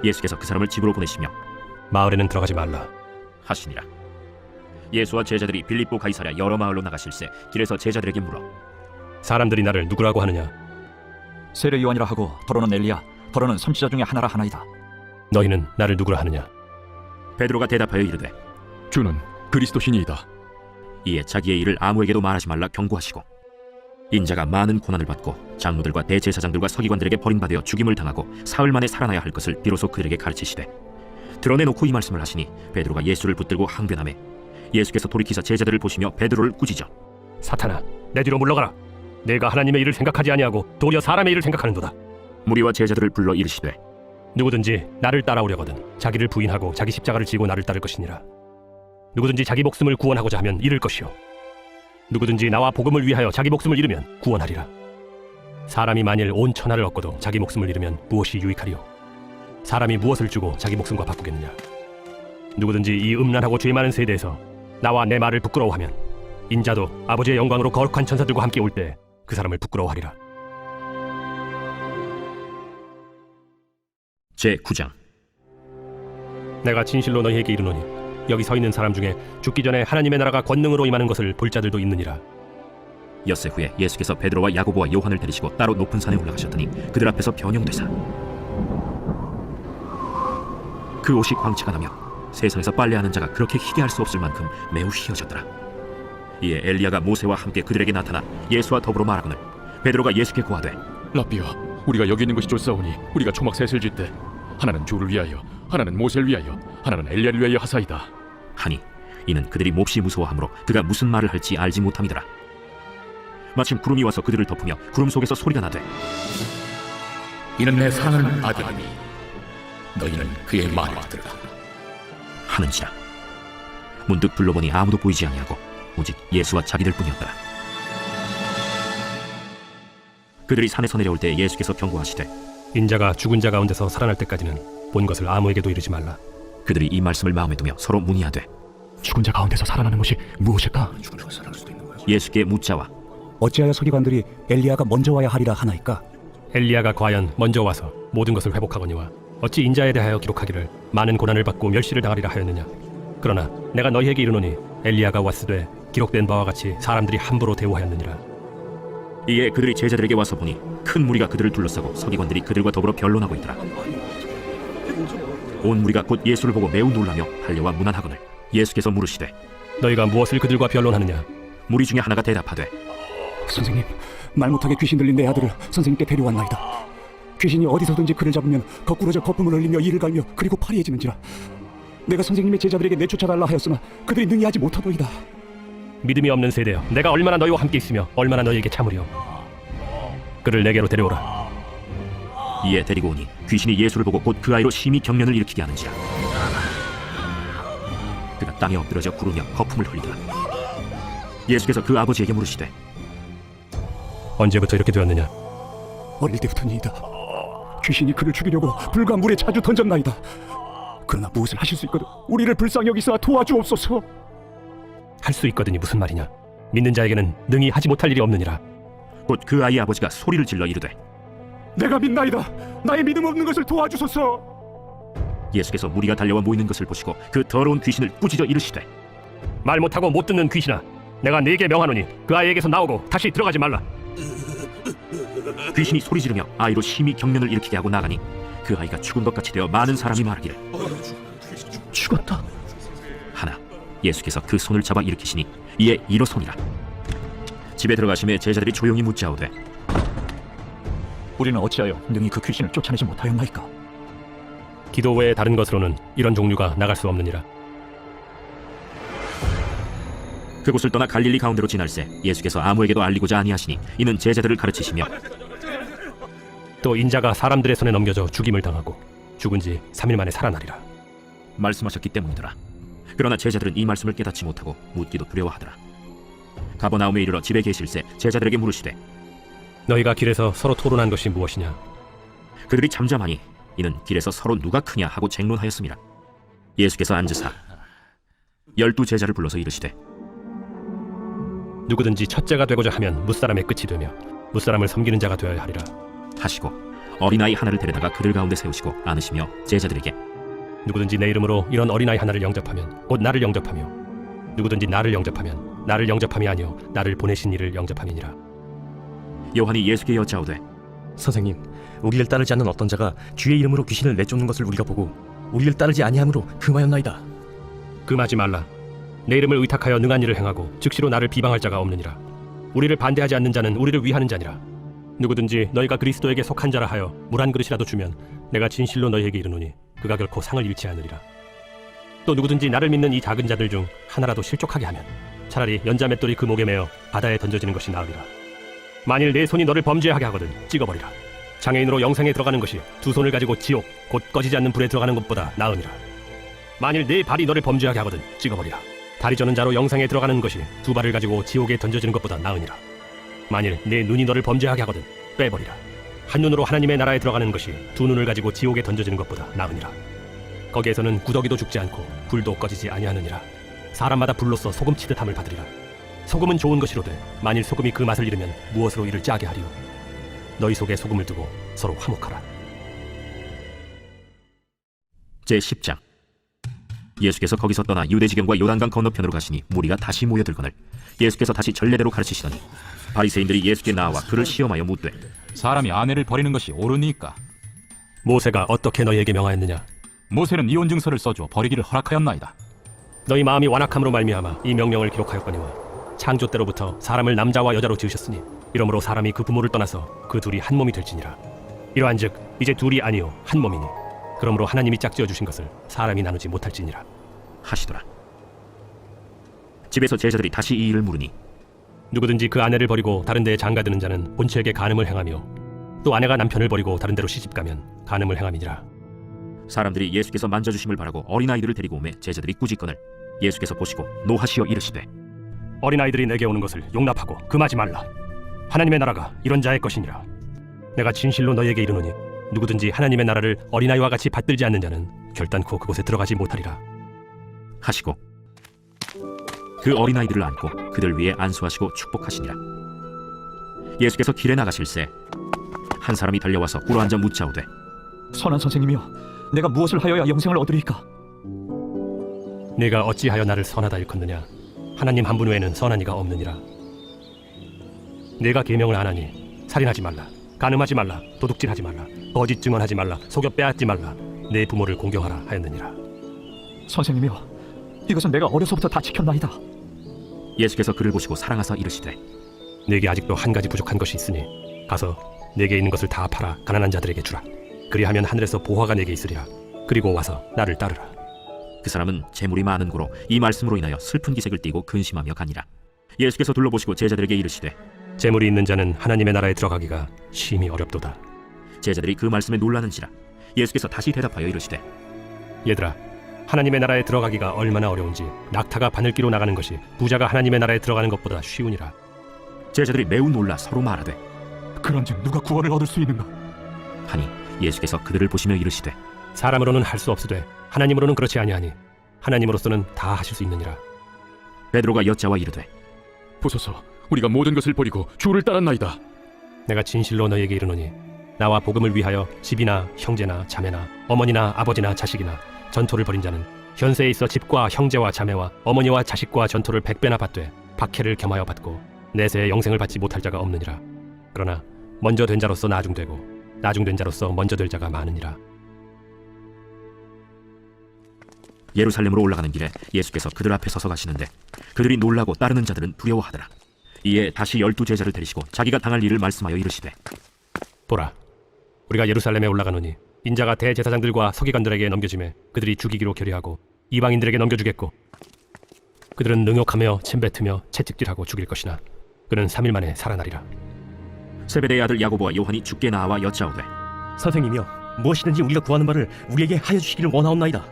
[SPEAKER 4] 예수께서 그 사람을 집으로 보내시며
[SPEAKER 2] 마을에는 들어가지 말라
[SPEAKER 4] 하시니라. 예수와 제자들이 빌립보 가이사랴 여러 마을로 나가실새 길에서 제자들에게 물어
[SPEAKER 2] 사람들이 나를 누구라고 하느냐?
[SPEAKER 5] 세례 요한이라 하고 더러는 엘리야, 더러는 선지자 중에 하나라 하나이다.
[SPEAKER 2] 너희는 나를 누구라 하느냐?
[SPEAKER 4] 베드로가 대답하여 이르되
[SPEAKER 6] 주는 그리스도시니이다.
[SPEAKER 4] 이에 자기의 일을 아무에게도 말하지 말라 경고하시고 인자가 많은 고난을 받고 장로들과 대제사장들과 서기관들에게 버림받아 죽임을 당하고 사흘 만에 살아나야 할 것을 비로소 그들에게 가르치시되 드러내놓고 이 말씀을 하시니 베드로가 예수를 붙들고 항변하매 예수께서 돌이키사 제자들을 보시며 베드로를 꾸짖어
[SPEAKER 2] 사탄아, 내 뒤로 물러가라. 내가 하나님의 일을 생각하지 아니하고 도리어 사람의 일을 생각하는도다.
[SPEAKER 4] 무리와 제자들을 불러 이르시되
[SPEAKER 2] 누구든지 나를 따라오려거든 자기를 부인하고 자기 십자가를 지고 나를 따를 것이니라. 누구든지 자기 목숨을 구원하고자 하면 잃을 것이요 누구든지 나와 복음을 위하여 자기 목숨을 잃으면 구원하리라. 사람이 만일 온 천하를 얻고도 자기 목숨을 잃으면 무엇이 유익하리요? 사람이 무엇을 주고 자기 목숨과 바꾸겠느냐? 누구든지 이 음란하고 죄 많은 세대에서 나와 내 말을 부끄러워하면 인자도 아버지의 영광으로 거룩한 천사들과 함께 올 때 그 사람을 부끄러워하리라.
[SPEAKER 4] 제9장.
[SPEAKER 2] 내가 진실로 너희에게 이르노니 여기 서 있는 사람 중에 죽기 전에 하나님의 나라가 권능으로 임하는 것을 볼 자들도 있느니라.
[SPEAKER 4] 엿새 후에 예수께서 베드로와 야고보와 요한을 데리시고 따로 높은 산에 올라가셨더니 그들 앞에서 변형되사 그 옷이 광채가 나며 세상에서 빨래하는 자가 그렇게 희게 할 수 없을 만큼 매우 희어졌더라. 이에 엘리야가 모세와 함께 그들에게 나타나 예수와 더불어 말하거늘 베드로가 예수께 고하되
[SPEAKER 3] 라비여, 우리가 여기 있는 것이 좋사오니 우리가 초막 셋을 질 때 하나는 주를 위하여, 하나는 모세를 위하여, 하나는 엘리야를 위하여 하사이다
[SPEAKER 4] 하니 이는 그들이 몹시 무서워하므로 그가 무슨 말을 할지 알지 못함이더라. 마침 구름이 와서 그들을 덮으며 구름 속에서 소리가 나되
[SPEAKER 11] 이는 내 사랑하는 아들이니 너희는 그의 말을 들으라
[SPEAKER 4] 하는지라. 문득 둘러보니 아무도 보이지 아니하고 오직 예수와 자기들뿐이었더라. 그들이 산에서 내려올 때 예수께서 경고하시되
[SPEAKER 2] 인자가 죽은 자 가운데서 살아날 때까지는 본 것을 아무에게도 이르지 말라.
[SPEAKER 4] 그들이 이 말씀을 마음에 두며 서로 문의하되
[SPEAKER 11] 죽은 자 가운데서 살아나는 것이 무엇일까?
[SPEAKER 4] 예수께 묻자와
[SPEAKER 5] 어찌하여 서기관들이 엘리야가 먼저 와야 하리라 하나이까?
[SPEAKER 2] 엘리야가 과연 먼저 와서 모든 것을 회복하거니와 어찌 인자에 대하여 기록하기를 많은 고난을 받고 멸시를 당하리라 하였느냐? 그러나 내가 너희에게 이르노니 엘리야가 왔으되 기록된 바와 같이 사람들이 함부로 대우하였느니라.
[SPEAKER 4] 이에 그들이 제자들에게 와서 보니 큰 무리가 그들을 둘러싸고 서기관들이 그들과 더불어 변론하고 있더라. 온 무리가 곧 예수를 보고 매우 놀라며 할례와 문안하거늘 예수께서 물으시되
[SPEAKER 2] 너희가 무엇을 그들과 변론하느냐?
[SPEAKER 4] 무리 중에 하나가 대답하되
[SPEAKER 5] 선생님, 말 못하게 귀신 들린 내 아들을 선생님께 데려왔나이다. 귀신이 어디서든지 그를 잡으면 거꾸러져 거품을 흘리며 이를 갈며 그리고 파리해지는지라. 내가 선생님의 제자들에게 내쫓아달라 하였으나 그들이 능히 하지 못하더이다.
[SPEAKER 2] 믿음이 없는 세대여, 내가 얼마나 너희와 함께 있으며 얼마나 너희에게 참으리요. 그를 내게로 데려오라.
[SPEAKER 4] 이에 데리고 오니 귀신이 예수를 보고 곧 그 아이로 심히 경련을 일으키게 하는지라. 그가 땅에 엎드러져 구르며 거품을 흘리더라. 예수께서 그 아버지에게 물으시되
[SPEAKER 2] 언제부터 이렇게 되었느냐?
[SPEAKER 5] 어릴 때부터니이다. 귀신이 그를 죽이려고 불과 물에 자주 던졌나이다. 그러나 무엇을 하실 수 있거든 우리를 불쌍히 여기사 도와주옵소서.
[SPEAKER 2] 할 수 있거든이 무슨 말이냐? 믿는 자에게는 능히 하지 못할 일이 없느니라.
[SPEAKER 4] 곧 그 아이의 아버지가 소리를 질러 이르되
[SPEAKER 5] 내가 믿나이다. 나의 믿음 없는 것을 도와주소서.
[SPEAKER 4] 예수께서 무리가 달려와 모이는 것을 보시고 그 더러운 귀신을 꾸짖어 이르시되
[SPEAKER 2] 말 못하고 못 듣는 귀신아, 내가 네게 명하노니 그 아이에게서 나오고 다시 들어가지 말라.
[SPEAKER 4] 귀신이 소리 지르며 아이로 심히 경련을 일으키게 하고 나가니 그 아이가 죽은 것 같이 되어 많은 사람이 말하기를
[SPEAKER 11] 죽었다.
[SPEAKER 4] 하나 예수께서 그 손을 잡아 일으키시니 이에 일어서니라. 집에 들어가심에 제자들이 조용히 묻자오되
[SPEAKER 5] 우리는 어찌하여 능히 그 귀신을 쫓아내지 못하였나이까?
[SPEAKER 2] 기도 외에 다른 것으로는 이런 종류가 나갈 수 없느니라.
[SPEAKER 4] 그곳을 떠나 갈릴리 가운데로 지날새 예수께서 아무에게도 알리고자 아니하시니 이는 제자들을 가르치시며
[SPEAKER 2] 또 인자가 사람들의 손에 넘겨져 죽임을 당하고 죽은 지 3일 만에 살아나리라
[SPEAKER 4] 말씀하셨기 때문이더라. 그러나 제자들은 이 말씀을 깨닫지 못하고 묻기도 두려워하더라. 가버나움에 이르러 집에 계실새 제자들에게 물으시되
[SPEAKER 2] 너희가 길에서 서로 토론한 것이 무엇이냐?
[SPEAKER 4] 그들이 잠잠하니 이는 길에서 서로 누가 크냐 하고 쟁론하였습니다. 예수께서 앉으사 12 제자를 불러서 이르시되
[SPEAKER 2] 누구든지 첫째가 되고자 하면 무사람의 끝이 되며 무사람을 섬기는 자가 되어야 하리라
[SPEAKER 4] 하시고 어린아이 하나를 데려다가 그들 가운데 세우시고 안으시며 제자들에게
[SPEAKER 2] 누구든지 내 이름으로 이런 어린아이 하나를 영접하면 곧 나를 영접하며 누구든지 나를 영접하면 나를 영접함이 아니요 나를 보내신 이를 영접함이니라.
[SPEAKER 4] 요한이 예수께 여짜오되
[SPEAKER 11] 선생님, 우리를 따르지 않는 어떤 자가 주의 이름으로 귀신을 내쫓는 것을 우리가 보고 우리를 따르지 아니함으로 금하였나이다.
[SPEAKER 2] 금하지 말라. 내 이름을 의탁하여 능한 일을 행하고 즉시로 나를 비방할 자가 없느니라. 우리를 반대하지 않는 자는 우리를 위하는 자니라. 누구든지 너희가 그리스도에게 속한 자라 하여 물 한 그릇이라도 주면 내가 진실로 너희에게 이르노니 그가 결코 상을 잃지 않으리라. 또 누구든지 나를 믿는 이 작은 자들 중 하나라도 실족하게 하면 차라리 연자 맷돌이 그 목에 매어 바다에 던져지는 것이 나으리라. 만일 내 손이 너를 범죄하게 하거든 찍어버리라. 장애인으로 영생에 들어가는 것이 두 손을 가지고 지옥 곧 꺼지지 않는 불에 들어가는 것보다 나으니라. 만일 내 발이 너를 범죄하게 하거든 찍어버리라. 다리 저는 자로 영생에 들어가는 것이 두 발을 가지고 지옥에 던져지는 것보다 나으니라. 만일 내 눈이 너를 범죄하게 하거든 빼버리라. 한 눈으로 하나님의 나라에 들어가는 것이 두 눈을 가지고 지옥에 던져지는 것보다 나으니라. 거기에서는 구더기도 죽지 않고 불도 꺼지지 아니하느니라. 사람마다 불로써 소금 치듯함을 받으리라. 소금은 좋은 것이로되 만일 소금이 그 맛을 잃으면 무엇으로 이를 짜게 하리요. 너희 속에 소금을 두고 서로 화목하라.
[SPEAKER 4] 제10장 예수께서 거기서 떠나 유대지경과 요단강 건너편으로 가시니 무리가 다시 모여들거늘 예수께서 다시 전례대로 가르치시더니 바리새인들이 예수께 나와 그를 시험하여 묻되
[SPEAKER 12] 사람이 아내를 버리는 것이 옳으니까?
[SPEAKER 2] 모세가 어떻게 너희에게 명하였느냐?
[SPEAKER 12] 모세는 이혼 증서를 써주어 버리기를 허락하였나이다.
[SPEAKER 2] 너희 마음이 완악함으로 말미암아 이 명령을 기록하였거니와 창조 때로부터 사람을 남자와 여자로 지으셨으니 이러므로 사람이 그 부모를 떠나서 그 둘이 한 몸이 될지니라. 이러한즉 이제 둘이 아니요 한 몸이니 그러므로 하나님이 짝지어 주신 것을 사람이 나누지 못할지니라
[SPEAKER 4] 하시더라. 집에서 제자들이 다시 이 일을 물으니
[SPEAKER 2] 누구든지 그 아내를 버리고 다른 데에 장가드는 자는 본처에게 간음을 행하며 또 아내가 남편을 버리고 다른 데로 시집가면 간음을 행함이니라.
[SPEAKER 4] 사람들이 예수께서 만져주심을 바라고 어린아이들을 데리고 오매 제자들이 꾸짖거늘 예수께서 보시고 노하시어 이르시되
[SPEAKER 2] 어린아이들이 내게 오는 것을 용납하고 금하지 말라. 하나님의 나라가 이런 자의 것이니라. 내가 진실로 너희에게 이르노니 누구든지 하나님의 나라를 어린아이와 같이 받들지 않는 자는 결단코 그곳에 들어가지 못하리라
[SPEAKER 11] 하시고 그 어린아이들을 안고 그들 위에 안수하시고 축복하시니라. 예수께서 길에 나가실새 한 사람이 달려와서 꿇어앉아 묻자오되
[SPEAKER 5] 선한 선생님이여, 내가 무엇을 하여야 영생을 얻으리이까?
[SPEAKER 2] 네가 어찌하여 나를 선하다 일컫느냐? 하나님 한 분 외에는 선한 이가 없느니라. 내가 계명을 안 하니 살인하지 말라, 간음하지 말라, 도둑질하지 말라, 거짓 증언하지 말라, 속여 빼앗지 말라, 내 부모를 공경하라 하였느니라.
[SPEAKER 5] 선생님이여, 이것은 내가 어려서부터 다 지켰나이다.
[SPEAKER 11] 예수께서 그를 보시고 사랑하사 이르시되
[SPEAKER 2] 네게 아직도 한 가지 부족한 것이 있으니 가서 네게 있는 것을 다 팔아 가난한 자들에게 주라. 그리하면 하늘에서 보화가 네게 있으리라. 그리고 와서 나를 따르라.
[SPEAKER 11] 그 사람은 재물이 많은 고로 이 말씀으로 인하여 슬픈 기색을 띠고 근심하며 가니라. 예수께서 둘러보시고 제자들에게 이르시되
[SPEAKER 2] 재물이 있는 자는 하나님의 나라에 들어가기가 심히 어렵도다.
[SPEAKER 11] 제자들이 그 말씀에 놀라는지라. 예수께서 다시 대답하여 이르시되
[SPEAKER 2] 얘들아, 하나님의 나라에 들어가기가 얼마나 어려운지 낙타가 바늘기로 나가는 것이 부자가 하나님의 나라에 들어가는 것보다 쉬우니라.
[SPEAKER 11] 제자들이 매우 놀라 서로 말하되
[SPEAKER 12] 그런즉 누가 구원을 얻을 수 있는가?
[SPEAKER 11] 하니 예수께서 그들을 보시며 이르시되
[SPEAKER 2] 사람으로는 할 수 없으되 하나님으로는 그렇지 아니하니 하나님으로서는 다 하실 수 있느니라.
[SPEAKER 11] 베드로가 여짜와 이르되
[SPEAKER 12] 보소서, 우리가 모든 것을 버리고 주를 따랐나이다.
[SPEAKER 2] 내가 진실로 너희에게 이르노니 나와 복음을 위하여 집이나 형제나 자매나 어머니나 아버지나 자식이나 전토를 벌인 자는 현세에 있어 집과 형제와 자매와 어머니와 자식과 전토를 100배나 받되 박해를 겸하여 받고 내세에 영생을 받지 못할 자가 없느니라. 그러나 먼저 된 자로서 나중되고 나중된 자로서 먼저 될 자가 많으니라.
[SPEAKER 11] 예루살렘으로 올라가는 길에 예수께서 그들 앞에 서서 가시는데 그들이 놀라고 따르는 자들은 두려워하더라. 이에 다시 12 제자를 데리시고 자기가 당할 일을 말씀하여 이르시되
[SPEAKER 2] 보라, 우리가 예루살렘에 올라가노니 인자가 대제사장들과 서기관들에게 넘겨지매 그들이 죽이기로 결의하고 이방인들에게 넘겨주겠고 그들은 능욕하며 침뱉으며 채찍질하고 죽일 것이나 그는 3일 만에 살아나리라.
[SPEAKER 11] 세베대의 아들 야고보와 요한이 주께 나와 여짜오되
[SPEAKER 7] 선생님이여, 무엇이든지 우리가 구하는 바를 우리에게 하여 주시기를 원하옵나이다.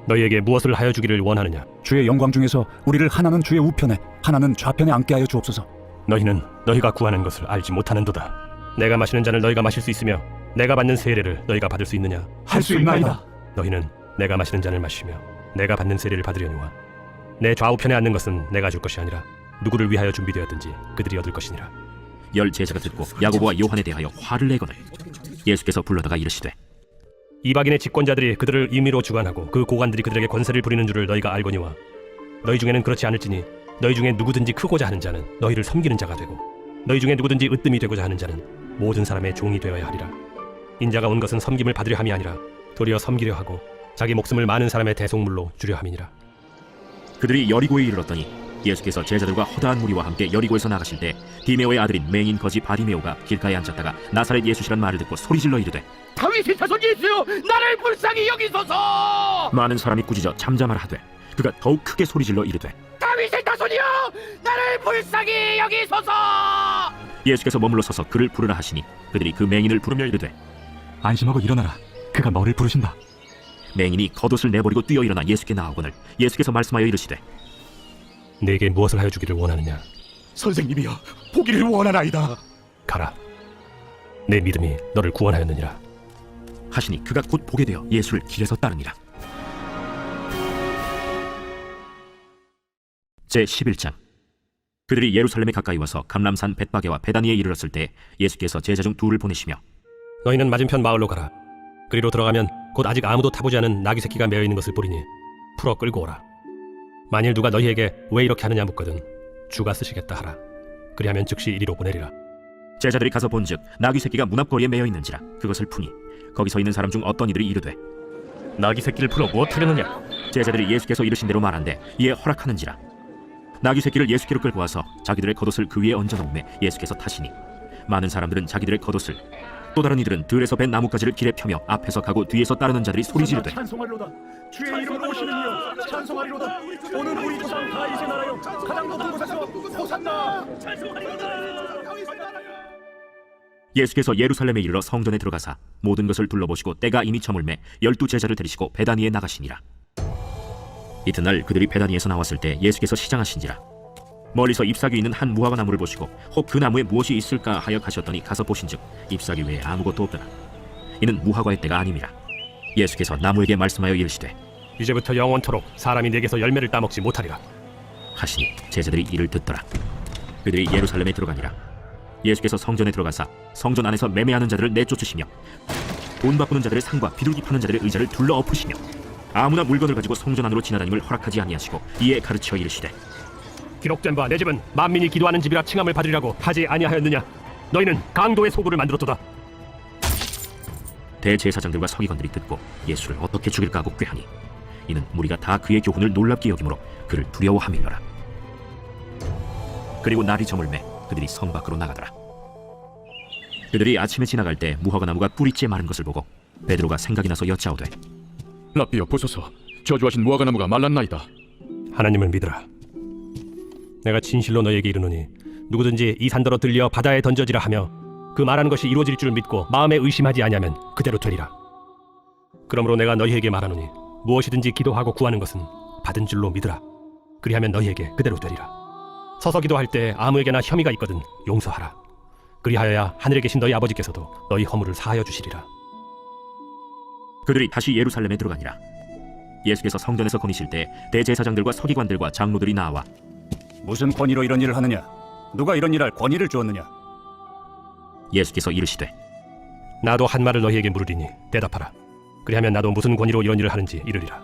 [SPEAKER 2] 너희에게 무엇을 하여 주기를 원하느냐?
[SPEAKER 13] 주의 영광 중에서 우리를 하나는 주의 우편에 하나는 좌편에 앉게 하여 주옵소서.
[SPEAKER 2] 너희는 너희가 구하는 것을 알지 못하는도다. 내가 마시는 잔을 너희가 마실 수 있으며 내가 받는 세례를 너희가 받을 수 있느냐?
[SPEAKER 13] 할 수 있나이다.
[SPEAKER 2] 너희는 내가 마시는 잔을 마시며 내가 받는 세례를 받으려니와 내 좌우편에 앉는 것은 내가 줄 것이 아니라 누구를 위하여 준비되었든지 그들이 얻을 것이니라.
[SPEAKER 11] 10 제자가 듣고 야고보와 요한에 대하여 화를 내거늘 예수께서 불러다가 이르시되
[SPEAKER 2] 이방인의 집권자들이 그들을 임의로 주관하고 그 고관들이 그들에게 권세를 부리는 줄을 너희가 알거니와 너희 중에는 그렇지 않을지니 너희 중에 누구든지 크고자 하는 자는 너희를 섬기는 자가 되고 너희 중에 누구든지 으뜸이 되고자 하는 자는 모든 사람의 종이 되어야 하리라. 인자가 온 것은 섬김을 받으려 함이 아니라 도리어 섬기려 하고 자기 목숨을 많은 사람의 대속물로 주려 함이니라.
[SPEAKER 11] 그들이 여리고에 이르렀더니 예수께서 제자들과 허다한 무리와 함께 여리고에서 나가실 때 디메오의 아들인 맹인 거지 바디메오가 길가에 앉았다가 나사렛 예수시란 말을 듣고 소리질러 이르되
[SPEAKER 7] 다윗의 자손 예수여, 나를 불쌍히 여기소서.
[SPEAKER 11] 많은 사람이 꾸짖어 잠잠하라 하되 그가 더욱 크게 소리질러 이르되
[SPEAKER 7] 다윗의 자손이여, 나를 불쌍히 여기소서.
[SPEAKER 11] 예수께서 머물러 서서 그를 부르라 하시니 그들이 그 맹인을 부르며 이르되
[SPEAKER 12] 안심하고 일어나라, 그가 너를 부르신다.
[SPEAKER 11] 맹인이 겉옷을 내버리고 뛰어 일어나 예수께 나오거늘 예수께서 말씀하여 이르시되
[SPEAKER 2] 내게 무엇을 하여 주기를 원하느냐?
[SPEAKER 6] 선생님이여, 보기를 원하나이다.
[SPEAKER 2] 가라, 내 믿음이 너를 구원하였느니라.
[SPEAKER 11] 하시니 그가 곧 보게 되어 예수를 길에서 따르니라. 제11장. 그들이 예루살렘에 가까이 와서 감람산 벳바게와 베다니에 이르렀을 때 예수께서 제자 중 2를 보내시며
[SPEAKER 2] 너희는 맞은편 마을로 가라. 그리로 들어가면 곧 아직 아무도 타보지 않은 나귀 새끼가 매어 있는 것을 보리니 풀어 끌고 오라. 만일 누가 너희에게 왜 이렇게 하느냐 묻거든 주가 쓰시겠다 하라. 그리하면 즉시 이리로 보내리라.
[SPEAKER 11] 제자들이 가서 본즉 나귀 새끼가 문 앞거리에 매어 있는지라 그것을 푸니 거기 서 있는 사람 중 어떤 이들이 이르되
[SPEAKER 4] 나귀 새끼를 풀어 무엇하려느냐?
[SPEAKER 11] 제자들이 예수께서 이르신 대로 말한데 이에 허락하는지라. 나귀 새끼를 예수께로 끌고 와서 자기들의 겉옷을 그 위에 얹어놓음에 예수께서 타시니 많은 사람들은 자기들의 겉옷을 또 다른 이들은 들에서 벤 나뭇가지를 길에 펴며 앞에서 가고 뒤에서 따르는 자들이 소리 지르되
[SPEAKER 4] 찬송하리로다. 주의 이름으로 오시는 이여 찬송하리로다. 오늘 우리 조상 다윗의 나라여 가장 높은 곳에서 호산나. 찬송하리로다.
[SPEAKER 11] 예수께서 예루살렘에 이르러 성전에 들어가사 모든 것을 둘러보시고 때가 이미 저물매 12 제자를 데리시고 베다니에 나가시니라. 이튿날 그들이 베다니에서 나왔을 때 예수께서 시장하신지라. 멀리서 잎사귀 있는 한 무화과 나무를 보시고 혹 그 나무에 무엇이 있을까 하여 가셨더니 가서 보신즉 잎사귀 외에 아무것도 없더라. 이는 무화과의 때가 아님이라. 예수께서 나무에게 말씀하여 이르시되
[SPEAKER 2] 이제부터 영원토록 사람이 내게서 열매를 따먹지 못하리라
[SPEAKER 11] 하시니 제자들이 이를 듣더라. 그들이 예루살렘에 들어가니라. 예수께서 성전에 들어가사 성전 안에서 매매하는 자들을 내쫓으시며 돈 바꾸는 자들의 상과 비둘기 파는 자들의 의자를 둘러 엎으시며 아무나 물건을 가지고 성전 안으로 지나다님을 허락하지 아니하시고 이에 가르쳐 이르시되
[SPEAKER 2] 기록된 바 내 집은 만민이 기도하는 집이라 칭함을 받으리라고 하지 아니하였느냐. 너희는 강도의 소굴을 만들었도다.
[SPEAKER 11] 대제사장들과 서기관들이 듣고 예수를 어떻게 죽일까 하고 꾀하니 이는 무리가 다 그의 교훈을 놀랍게 여기므로 그를 두려워함이더라. 그리고 날이 저물매 그들이 성 밖으로 나가더라. 그들이 아침에 지나갈 때 무화과 나무가 뿌리째 마른 것을 보고 베드로가 생각이 나서 여짜오되
[SPEAKER 12] 라비여 보소서, 저주하신 무화과 나무가 말랐나이다.
[SPEAKER 2] 하나님을 믿으라. 내가 진실로 너희에게 이르노니 누구든지 이 산더러 들려 바다에 던져지라 하며 그 말하는 것이 이루어질 줄 믿고 마음에 의심하지 아니하면 그대로 되리라. 그러므로 내가 너희에게 말하노니 무엇이든지 기도하고 구하는 것은 받은 줄로 믿으라. 그리하면 너희에게 그대로 되리라. 서서 기도할 때 아무에게나 혐의가 있거든 용서하라. 그리하여야 하늘에 계신 너희 아버지께서도 너희 허물을 사하여 주시리라.
[SPEAKER 11] 그들이 다시 예루살렘에 들어가니라. 예수께서 성전에서 거니실 때 대제사장들과 서기관들과 장로들이 나와
[SPEAKER 13] 무슨 권위로 이런 일을 하느냐? 누가 이런 일할 권위를 주었느냐?
[SPEAKER 11] 예수께서 이르시되
[SPEAKER 2] 나도 한 말을 너희에게 물으리니 대답하라. 그리하면 나도 무슨 권위로 이런 일을 하는지 이르리라.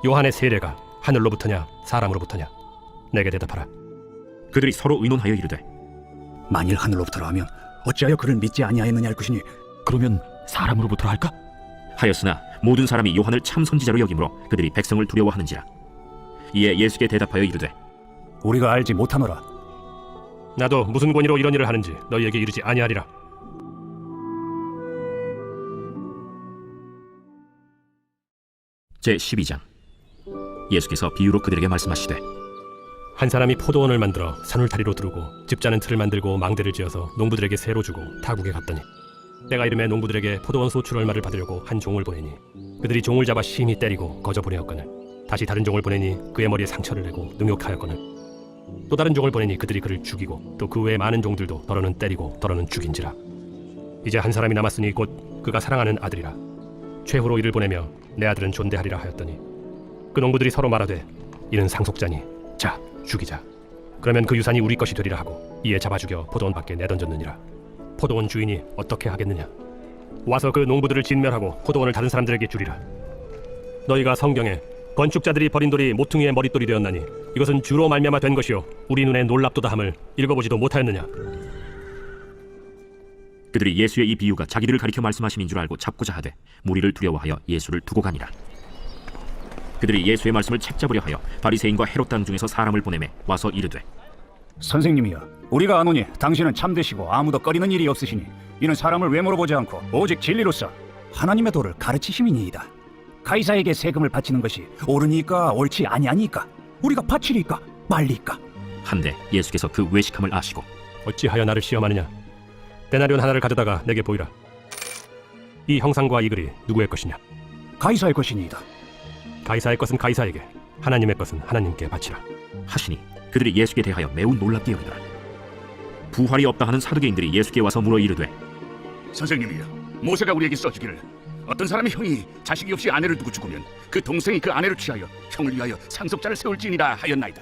[SPEAKER 2] 요한의 세례가 하늘로부터냐 사람으로부터냐? 내게 대답하라.
[SPEAKER 11] 그들이 서로 의논하여 이르되
[SPEAKER 13] 만일 하늘로부터라 하면 어찌하여 그를 믿지 아니하였느냐 할 것이니 그러면 사람으로부터라 할까?
[SPEAKER 11] 하였으나 모든 사람이 요한을 참 선지자로 여기므로 그들이 백성을 두려워하는지라. 이에 예수께 대답하여 이르되
[SPEAKER 13] 우리가 알지 못하노라.
[SPEAKER 2] 나도 무슨 권위로 이런 일을 하는지 너희에게 이르지 아니하리라.
[SPEAKER 11] 제12장. 예수께서 비유로 그들에게 말씀하시되
[SPEAKER 2] 한 사람이 포도원을 만들어 산울타리로 두르고 집 짜는 틀을 만들고 망대를 지어서 농부들에게 새로 주고 타국에 갔더니 때가 이름에 농부들에게 포도원 소출 얼마를 받으려고 한 종을 보내니 그들이 종을 잡아 심히 때리고 거저 보내었거늘 다시 다른 종을 보내니 그의 머리에 상처를 내고 능욕하였거늘 또 다른 종을 보내니 그들이 그를 죽이고 또 그 외에 많은 종들도 더러는 때리고 더러는 죽인지라. 이제 한 사람이 남았으니 곧 그가 사랑하는 아들이라. 최후로 이를 보내며 내 아들은 존대하리라 하였더니 그 농부들이 서로 말하되 이는 상속자니 자 죽이자. 그러면 그 유산이 우리 것이 되리라 하고 이에 잡아 죽여 포도원 밖에 내던졌느니라. 포도원 주인이 어떻게 하겠느냐? 와서 그 농부들을 진멸하고 포도원을 다른 사람들에게 주리라. 너희가 성경에 건축자들이 버린 돌이 모퉁이의 머릿돌이 되었나니 이것은 주로 말미암아 된 것이요 우리 눈에 놀랍도다 함을 읽어보지도 못하였느냐?
[SPEAKER 11] 그들이 예수의 이 비유가 자기들을 가리켜 말씀하심인 줄 알고 잡고자 하되 무리를 두려워하여 예수를 두고 가니라. 그들이 예수의 말씀을 책잡으려 하여 바리새인과 헤롯 당 중에서 사람을 보내매 와서 이르되
[SPEAKER 13] 선생님이여, 우리가 아노니 당신은 참되시고 아무도 꺼리는 일이 없으시니 이는 사람을 외모로 보지 않고 오직 진리로서 하나님의 도를 가르치심이니이다. 가이사에게 세금을 바치는 것이 옳으니까 옳지 아니하니까 우리가 바치리까 말리까
[SPEAKER 11] 한데 예수께서 그 외식함을 아시고
[SPEAKER 2] 어찌하여 나를 시험하느냐? 데나리온 하나를 가져다가 내게 보이라. 이 형상과 이 글이 누구의 것이냐?
[SPEAKER 13] 가이사의 것이니이다.
[SPEAKER 2] 가이사의 것은 가이사에게, 하나님의 것은 하나님께 바치라
[SPEAKER 11] 하시니 그들이 예수께 대하여 매우 놀랍게 여기더라. 부활이 없다 하는 사두개인들이 예수께 와서 물어 이르되
[SPEAKER 6] 선생님이여, 모세가 우리에게 써주기를 어떤 사람의 형이 자식이 없이 아내를 두고 죽으면 그 동생이 그 아내를 취하여 형을 위하여 상속자를 세울지니라 하였나이다.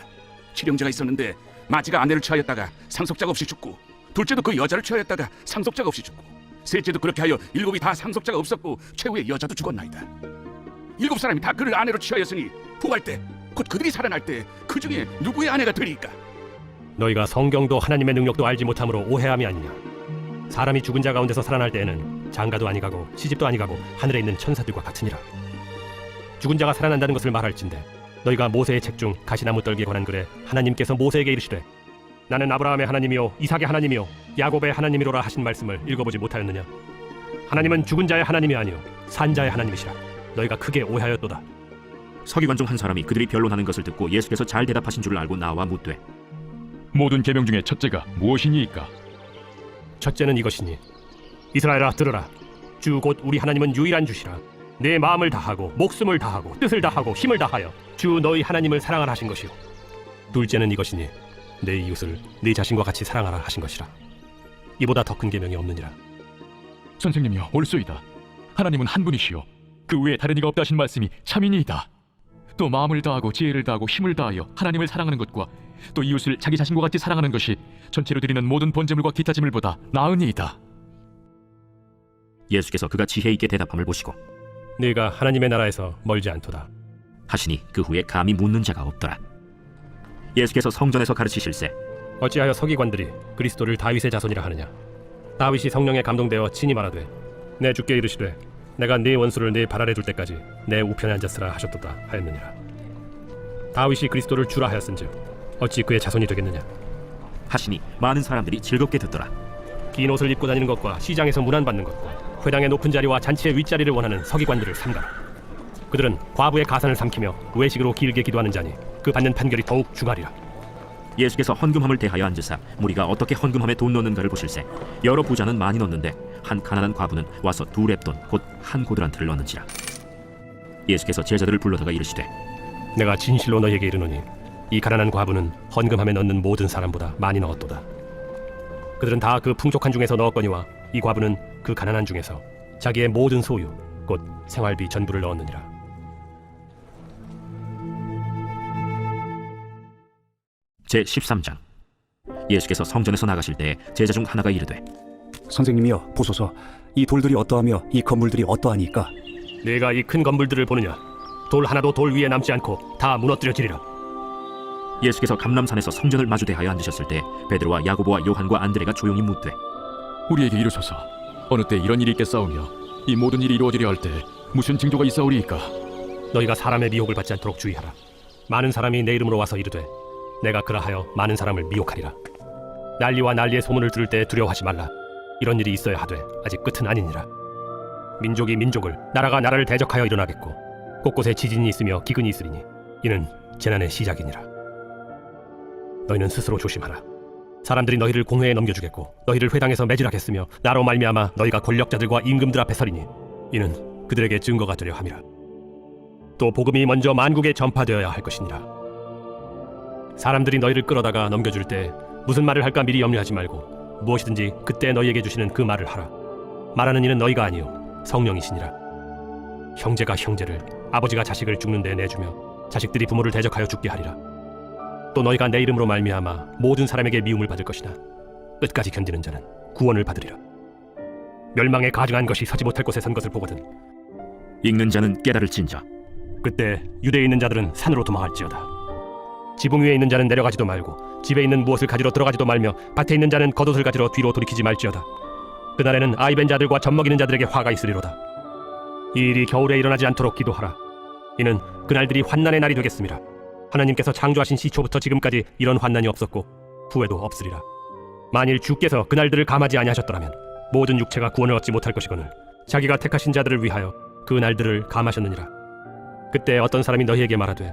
[SPEAKER 6] 칠형제가 있었는데 마지가 아내를 취하였다가 상속자가 없이 죽고 둘째도 그 여자를 취하였다가 상속자가 없이 죽고 셋째도 그렇게 하여 일곱이 다 상속자가 없었고 최후의 여자도 죽었나이다. 일곱 사람이 다 그를 아내로 취하였으니 부활 때 곧 그들이 살아날 때 그 중에 누구의 아내가 되리까?
[SPEAKER 2] 너희가 성경도 하나님의 능력도 알지 못함으로 오해함이 아니냐? 사람이 죽은 자 가운데서 살아날 때에는 장가도 아니가고 시집도 아니가고 하늘에 있는 천사들과 같으니라. 죽은 자가 살아난다는 것을 말할진대 너희가 모세의 책 중 가시나무 떨기에 관한 글에 하나님께서 모세에게 이르시되 나는 아브라함의 하나님이요 이삭의 하나님이요 야곱의 하나님이로라 하신 말씀을 읽어보지 못하였느냐? 하나님은 죽은 자의 하나님이 아니요 산 자의 하나님이시라. 너희가 크게 오해하였도다.
[SPEAKER 11] 서기관 중 한 사람이 그들이 변론하는 것을 듣고 예수께서 잘 대답하신 줄을 알고 나와 묻되
[SPEAKER 12] 모든 계명 중에 첫째가 무엇이니이까?
[SPEAKER 2] 첫째는 이것이니 이스라엘아 들으라. 주 곧 우리 하나님은 유일한 주시라. 내 마음을 다하고 목숨을 다하고 뜻을 다하고 힘을 다하여 주 너희 하나님을 사랑하라 하신 것이요. 둘째는 이것이니 내 이웃을 네 자신과 같이 사랑하라 하신 것이라. 이보다 더 큰 계명이 없느니라.
[SPEAKER 12] 선생님이여 옳소이다. 하나님은 한 분이시요 그 외에 다른 이가 없다 하신 말씀이 참이니이다. 또 마음을 다하고 지혜를 다하고 힘을 다하여 하나님을 사랑하는 것과 또 이웃을 자기 자신과 같이 사랑하는 것이 전체로 드리는 모든 번제물과 기타 제물보다 나으니이다.
[SPEAKER 11] 예수께서 그가 지혜 있게 대답함을 보시고
[SPEAKER 2] 네가 하나님의 나라에서 멀지 않도다
[SPEAKER 11] 하시니 그 후에 감히 묻는 자가 없더라. 예수께서 성전에서 가르치실세
[SPEAKER 2] 어찌하여 서기관들이 그리스도를 다윗의 자손이라 하느냐. 다윗이 성령에 감동되어 친히 말하되 내 주께 이르시되 내가 네 원수를 네 발 아래 둘 때까지 내 우편에 앉았으라 하셨도다 하였느니라. 다윗이 그리스도를 주라 하였은즉 어찌 그의 자손이 되겠느냐
[SPEAKER 11] 하시니 많은 사람들이 즐겁게 듣더라.
[SPEAKER 2] 긴 옷을 입고 다니는 것과 시장에서 문안받는 것과 회당의 높은 자리와 잔치의 윗자리를 원하는 서기관들을 삼가라. 그들은 과부의 가산을 삼키며 외식으로 길게 기도하는 자니 그 받는 판결이 더욱 중하리라.
[SPEAKER 11] 예수께서 헌금함을 대하여 앉으사 무리가 어떻게 헌금함에 돈 넣는가를 보실세 여러 부자는 많이 넣는데 한 가난한 과부는 와서 2렙돈 곧 한 고드란트를 넣는지라. 예수께서 제자들을 불러다가 이르시되
[SPEAKER 2] 내가 진실로 너희에게 이르노니 이 가난한 과부는 헌금함에 넣는 모든 사람보다 많이 넣었도다. 그들은 다 그 풍족한 중에서 넣었거니와 이 과부는 그 가난한 중에서 자기의 모든 소유 곧 생활비 전부를 넣었느니라.
[SPEAKER 11] 제13장. 예수께서 성전에서 나가실 때에 제자 중 하나가 이르되
[SPEAKER 13] 선생님이여 보소서, 이 돌들이 어떠하며 이 건물들이 어떠하니까?
[SPEAKER 2] 네가 이 큰 건물들을 보느냐? 돌 하나도 돌 위에 남지 않고 다 무너뜨려지리라.
[SPEAKER 11] 예수께서 감람산에서 성전을 마주 대하여 앉으셨을 때 베드로와 야고보와 요한과 안드레가 조용히 묻되
[SPEAKER 12] 우리에게 이르소서, 어느 때 이런 일이 있겠사오며 이 모든 일이 이루어지려 할 때 무슨 징조가 있사오리이까?
[SPEAKER 2] 너희가 사람의 미혹을 받지 않도록 주의하라. 많은 사람이 내 이름으로 와서 이르되 내가 그라하여 많은 사람을 미혹하리라. 난리와 난리의 소문을 들을 때 두려워하지 말라. 이런 일이 있어야 하되 아직 끝은 아니니라. 민족이 민족을, 나라가 나라를 대적하여 일어나겠고 곳곳에 지진이 있으며 기근이 있으리니 이는 재난의 시작이니라. 너희는 스스로 조심하라. 사람들이 너희를 공회에 넘겨주겠고 너희를 회당에서 매질하겠으며 나로 말미암아 너희가 권력자들과 임금들 앞에 서리니 이는 그들에게 증거가 되려 함이라. 또 복음이 먼저 만국에 전파되어야 할 것이니라. 사람들이 너희를 끌어다가 넘겨줄 때 무슨 말을 할까 미리 염려하지 말고 무엇이든지 그때 너희에게 주시는 그 말을 하라. 말하는 이는 너희가 아니요 성령이시니라. 형제가 형제를, 아버지가 자식을 죽는 데 내주며 자식들이 부모를 대적하여 죽게 하리라. 또 너희가 내 이름으로 말미암아 모든 사람에게 미움을 받을 것이나 끝까지 견디는 자는 구원을 받으리라. 멸망에 가증한 것이 서지 못할 곳에 선 것을 보거든
[SPEAKER 11] 읽는 자는 깨달을진저.
[SPEAKER 2] 그때 유대에 있는 자들은 산으로 도망할지어다. 지붕 위에 있는 자는 내려가지도 말고 집에 있는 무엇을 가지러 들어가지도 말며 밭에 있는 자는 겉옷을 가지러 뒤로 돌이키지 말지어다. 그날에는 아이 벤 자들과 젖먹이는 자들에게 화가 있으리로다. 이 일이 겨울에 일어나지 않도록 기도하라. 이는 그날들이 환난의 날이 되겠습니다. 하나님께서 창조하신 시초부터 지금까지 이런 환난이 없었고 후에도 없으리라. 만일 주께서 그날들을 감하지 아니하셨더라면 모든 육체가 구원을 얻지 못할 것이거늘 자기가 택하신 자들을 위하여 그 날들을 감하셨느니라. 그때 어떤 사람이 너희에게 말하되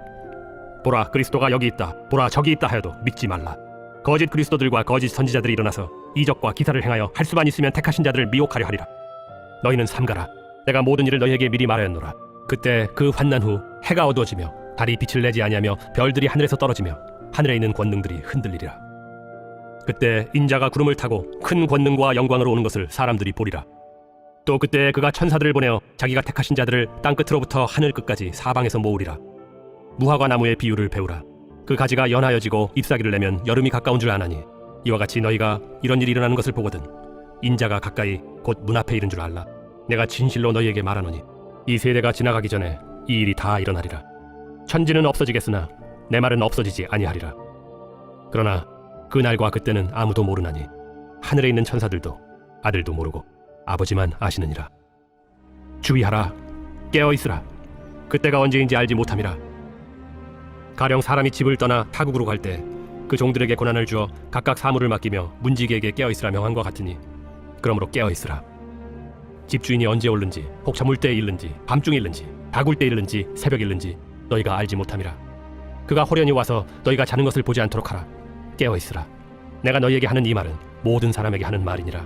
[SPEAKER 2] 보라 그리스도가 여기 있다, 보라 저기 있다 하여도 믿지 말라. 거짓 그리스도들과 거짓 선지자들이 일어나서 이적과 기사를 행하여 할 수만 있으면 택하신 자들을 미혹하려 하리라. 너희는 삼가라. 내가 모든 일을 너희에게 미리 말하였노라. 그때 그 환난 후 해가 어두워지며 달이 빛을 내지 아니하며 별들이 하늘에서 떨어지며 하늘에 있는 권능들이 흔들리리라. 그때 인자가 구름을 타고 큰 권능과 영광으로 오는 것을 사람들이 보리라. 또 그때 그가 천사들을 보내어 자기가 택하신 자들을 땅끝으로부터 하늘 끝까지 사방에서 모으리라. 무화과 나무의 비유를 배우라. 그 가지가 연하여지고 잎사귀를 내면 여름이 가까운 줄 아나니 이와 같이 너희가 이런 일이 일어나는 것을 보거든 인자가 가까이 곧 문 앞에 이른 줄 알라. 내가 진실로 너희에게 말하노니 이 세대가 지나가기 전에 이 일이 다 일어나리라. 천지는 없어지겠으나 내 말은 없어지지 아니하리라. 그러나 그날과 그때는 아무도 모르나니 하늘에 있는 천사들도 아들도 모르고 아버지만 아시느니라. 주의하라. 깨어있으라. 그때가 언제인지 알지 못함이라. 가령 사람이 집을 떠나 타국으로 갈 때 그 종들에게 고난을 주어 각각 사물을 맡기며 문지기에게 깨어있으라 명한 것 같으니 그러므로 깨어있으라. 집주인이 언제 올는지 혹 저물 때에 일는지 밤중에 일는지 다굴 때 일는지 새벽에 일는지 너희가 알지 못함이라. 그가 호련히 와서 너희가 자는 것을 보지 않도록 하라. 깨어있으라. 내가 너희에게 하는 이 말은 모든 사람에게 하는 말이니라.